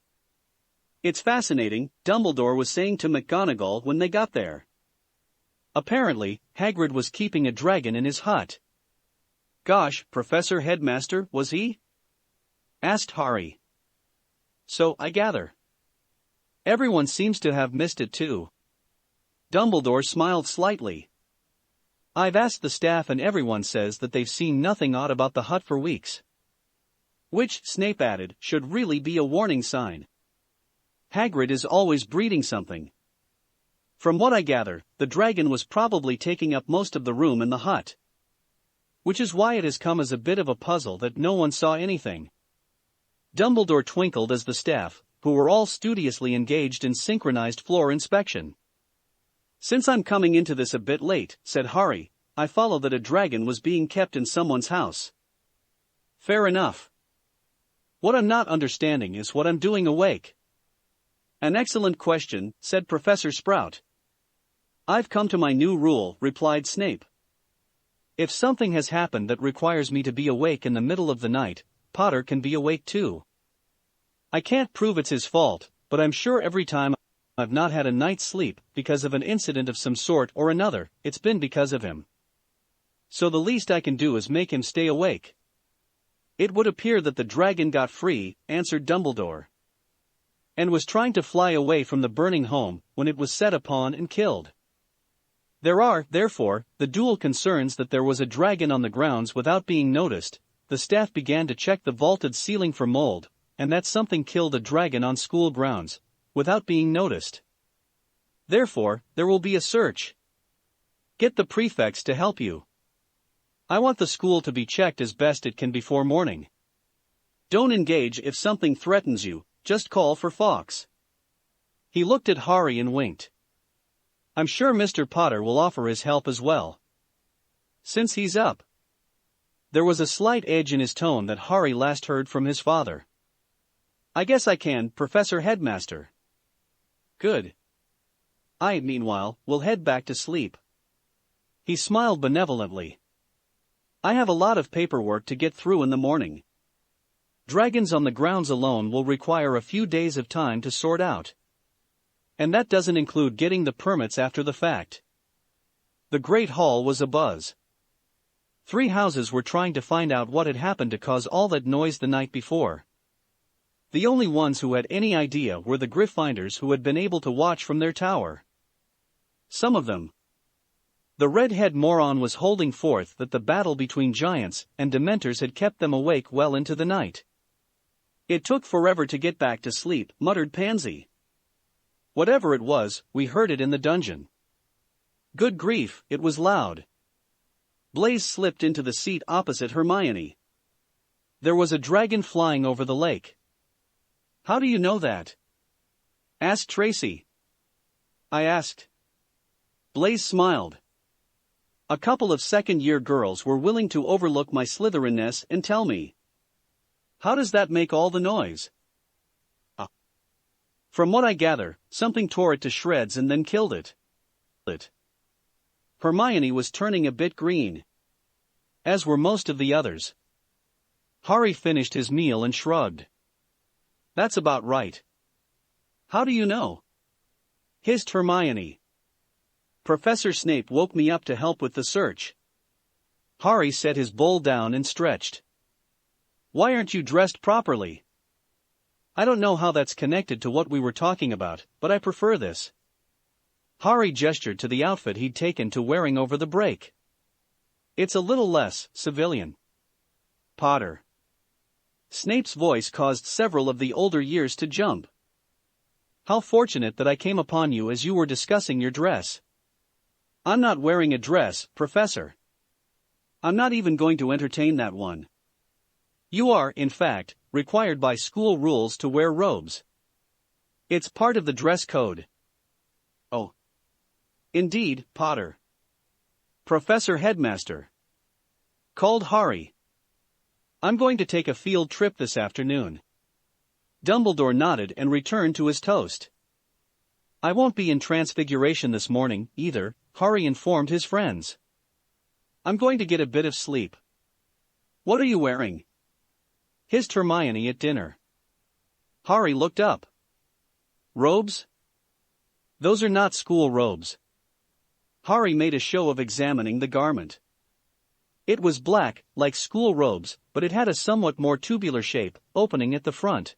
"It's fascinating," Dumbledore was saying to McGonagall when they got there. Apparently, Hagrid was keeping a dragon in his hut. "Gosh, Professor Headmaster, was he?" asked Harry. "So I gather. Everyone seems to have missed it too." Dumbledore smiled slightly. "I've asked the staff and everyone says that they've seen nothing odd about the hut for weeks." Which, Snape added, should really be a warning sign. Hagrid is always breeding something. From what I gather, the dragon was probably taking up most of the room in the hut. Which is why it has come as a bit of a puzzle that no one saw anything. Dumbledore twinkled as the staff, who were all studiously engaged in synchronized floor inspection. "Since I'm coming into this a bit late," said Harry, "I follow that a dragon was being kept in someone's house." "Fair enough. What I'm not understanding is what I'm doing awake." "An excellent question," said Professor Sprout. "I've come to my new rule," replied Snape. "If something has happened that requires me to be awake in the middle of the night, Potter can be awake too. I can't prove it's his fault, but I'm sure every time I've not had a night's sleep because of an incident of some sort or another, it's been because of him. So the least I can do is make him stay awake." "It would appear that the dragon got free," answered Dumbledore, "and was trying to fly away from the burning home when it was set upon and killed. There are, therefore, the dual concerns that there was a dragon on the grounds without being noticed, the staff began to check the vaulted ceiling for mold, and that something killed a dragon on school grounds, without being noticed. Therefore, there will be a search. Get the prefects to help you. I want the school to be checked as best it can before morning. Don't engage if something threatens you, just call for Fawkes." He looked at Harry and winked. "I'm sure Mr. Potter will offer his help as well. Since he's up." There was a slight edge in his tone that Harry last heard from his father. "I guess I can, Professor Headmaster." "Good. I, meanwhile, will head back to sleep." He smiled benevolently. "I have a lot of paperwork to get through in the morning. Dragons on the grounds alone will require a few days of time to sort out. And that doesn't include getting the permits after the fact." The Great Hall was abuzz. 3 houses were trying to find out what had happened to cause all that noise the night before. The only ones who had any idea were the Gryffindors who had been able to watch from their tower. Some of them. The red-head moron was holding forth that the battle between giants and Dementors had kept them awake well into the night. "It took forever to get back to sleep," muttered Pansy. "Whatever it was, we heard it in the dungeon. Good grief, it was loud." Blaise slipped into the seat opposite Hermione. "There was a dragon flying over the lake." "How do you know that?" asked Tracy. "I asked." Blaise smiled. "A couple of second-year girls were willing to overlook my Slytherinn-ness and tell me. How does that make all the noise?" "From what I gather, something tore it to shreds and then killed it." Hermione was turning a bit green. As were most of the others. Harry finished his meal and shrugged. "That's about right." "How do you know?" hissed Hermione. "Professor Snape woke me up to help with the search." Harry set his bowl down and stretched. "Why aren't you dressed properly?" "I don't know how that's connected to what we were talking about, but I prefer this." Harry gestured to the outfit he'd taken to wearing over the break. "It's a little less civilian." "Potter." Snape's voice caused several of the older years to jump. "How fortunate that I came upon you as you were discussing your dress." "I'm not wearing a dress, Professor. I'm not even going to entertain that one. You are, in fact, required by school rules to wear robes. It's part of the dress code." "Oh. Indeed, Potter." "Professor Headmaster," called Harry. "I'm going to take a field trip this afternoon." Dumbledore nodded and returned to his toast. "I won't be in Transfiguration this morning, either," Harry informed his friends. "I'm going to get a bit of sleep." "What are you wearing?" hissed Hermione at dinner. Harry looked up. "Robes? Those are not school robes." Harry made a show of examining the garment. It was black, like school robes, but it had a somewhat more tubular shape, opening at the front.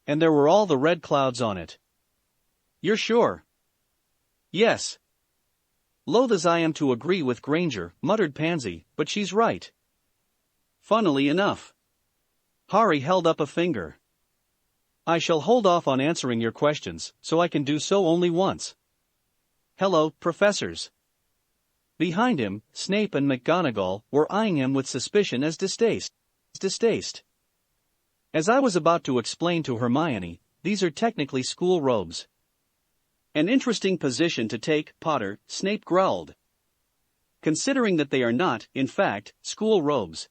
And there were all the red clouds on it. "You're sure?" "Yes." "Loath as I am to agree with Granger," muttered Pansy, "but she's right." "Funnily enough." Harry held up a finger. "I shall hold off on answering your questions, so I can do so only once. Hello, professors." Behind him, Snape and McGonagall were eyeing him with suspicion as distaste. "As I was about to explain to Hermione, these are technically school robes." "An interesting position to take, Potter," Snape growled. "Considering that they are not, in fact, school robes."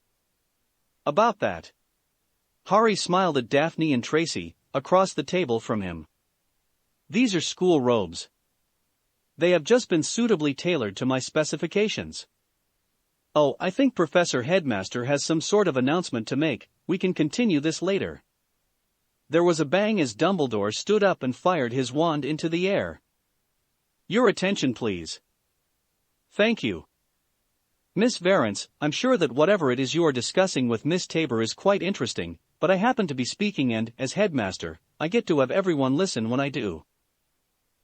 "About that." Harry smiled at Daphne and Tracy, across the table from him. "These are school robes. They have just been suitably tailored to my specifications." "Oh, I think Professor Headmaster has some sort of announcement to make. We can continue this later." There was a bang as Dumbledore stood up and fired his wand into the air. "Your attention, please." "Thank you. Miss Varence, I'm sure that whatever it is you are discussing with Miss Tabor is quite interesting, but I happen to be speaking and, as headmaster, I get to have everyone listen when I do.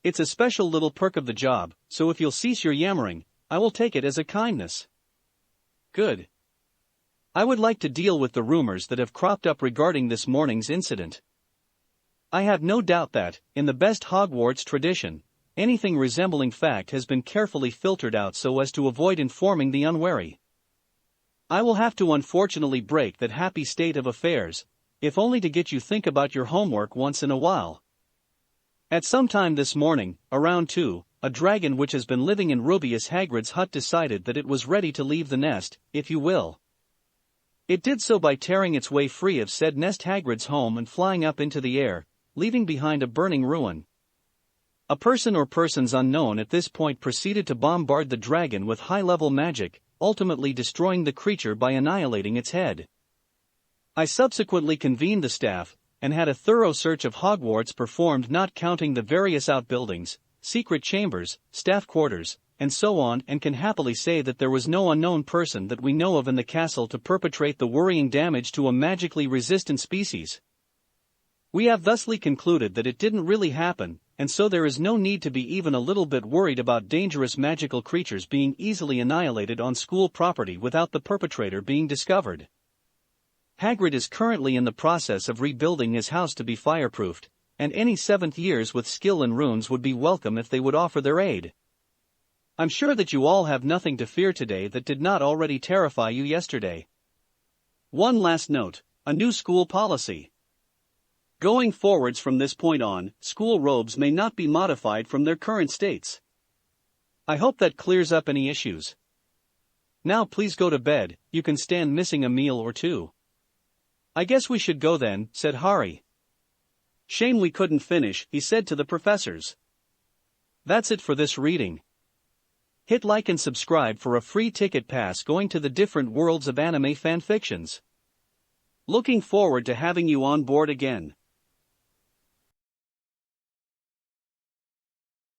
It's a special little perk of the job, so if you'll cease your yammering, I will take it as a kindness." "Good. I would like to deal with the rumors that have cropped up regarding this morning's incident. I have no doubt that, in the best Hogwarts tradition, anything resembling fact has been carefully filtered out so as to avoid informing the unwary. I will have to unfortunately break that happy state of affairs, if only to get you think about your homework once in a while. At some time this morning, around 2, a dragon which has been living in Rubeus Hagrid's hut decided that it was ready to leave the nest, if you will. It did so by tearing its way free of said nest Hagrid's home and flying up into the air, leaving behind a burning ruin. A person or persons unknown at this point proceeded to bombard the dragon with high-level magic, ultimately destroying the creature by annihilating its head. I subsequently convened the staff, and had a thorough search of Hogwarts performed, not counting the various outbuildings, secret chambers, staff quarters, and so on, and can happily say that there was no unknown person that we know of in the castle to perpetrate the worrying damage to a magically resistant species. We have thusly concluded that it didn't really happen, and so there is no need to be even a little bit worried about dangerous magical creatures being easily annihilated on school property without the perpetrator being discovered. Hagrid is currently in the process of rebuilding his house to be fireproofed, and any 7th years with skill in runes would be welcome if they would offer their aid. I'm sure that you all have nothing to fear today that did not already terrify you yesterday. One last note, a new school policy. Going forwards from this point on, school robes may not be modified from their current states. I hope that clears up any issues. Now please go to bed, you can stand missing a meal or two. I guess we should go then, said Harry. Shame we couldn't finish, he said to the professors. That's it for this reading. Hit like and subscribe for a free ticket pass going to the different worlds of anime fanfictions. Looking forward to having you on board again.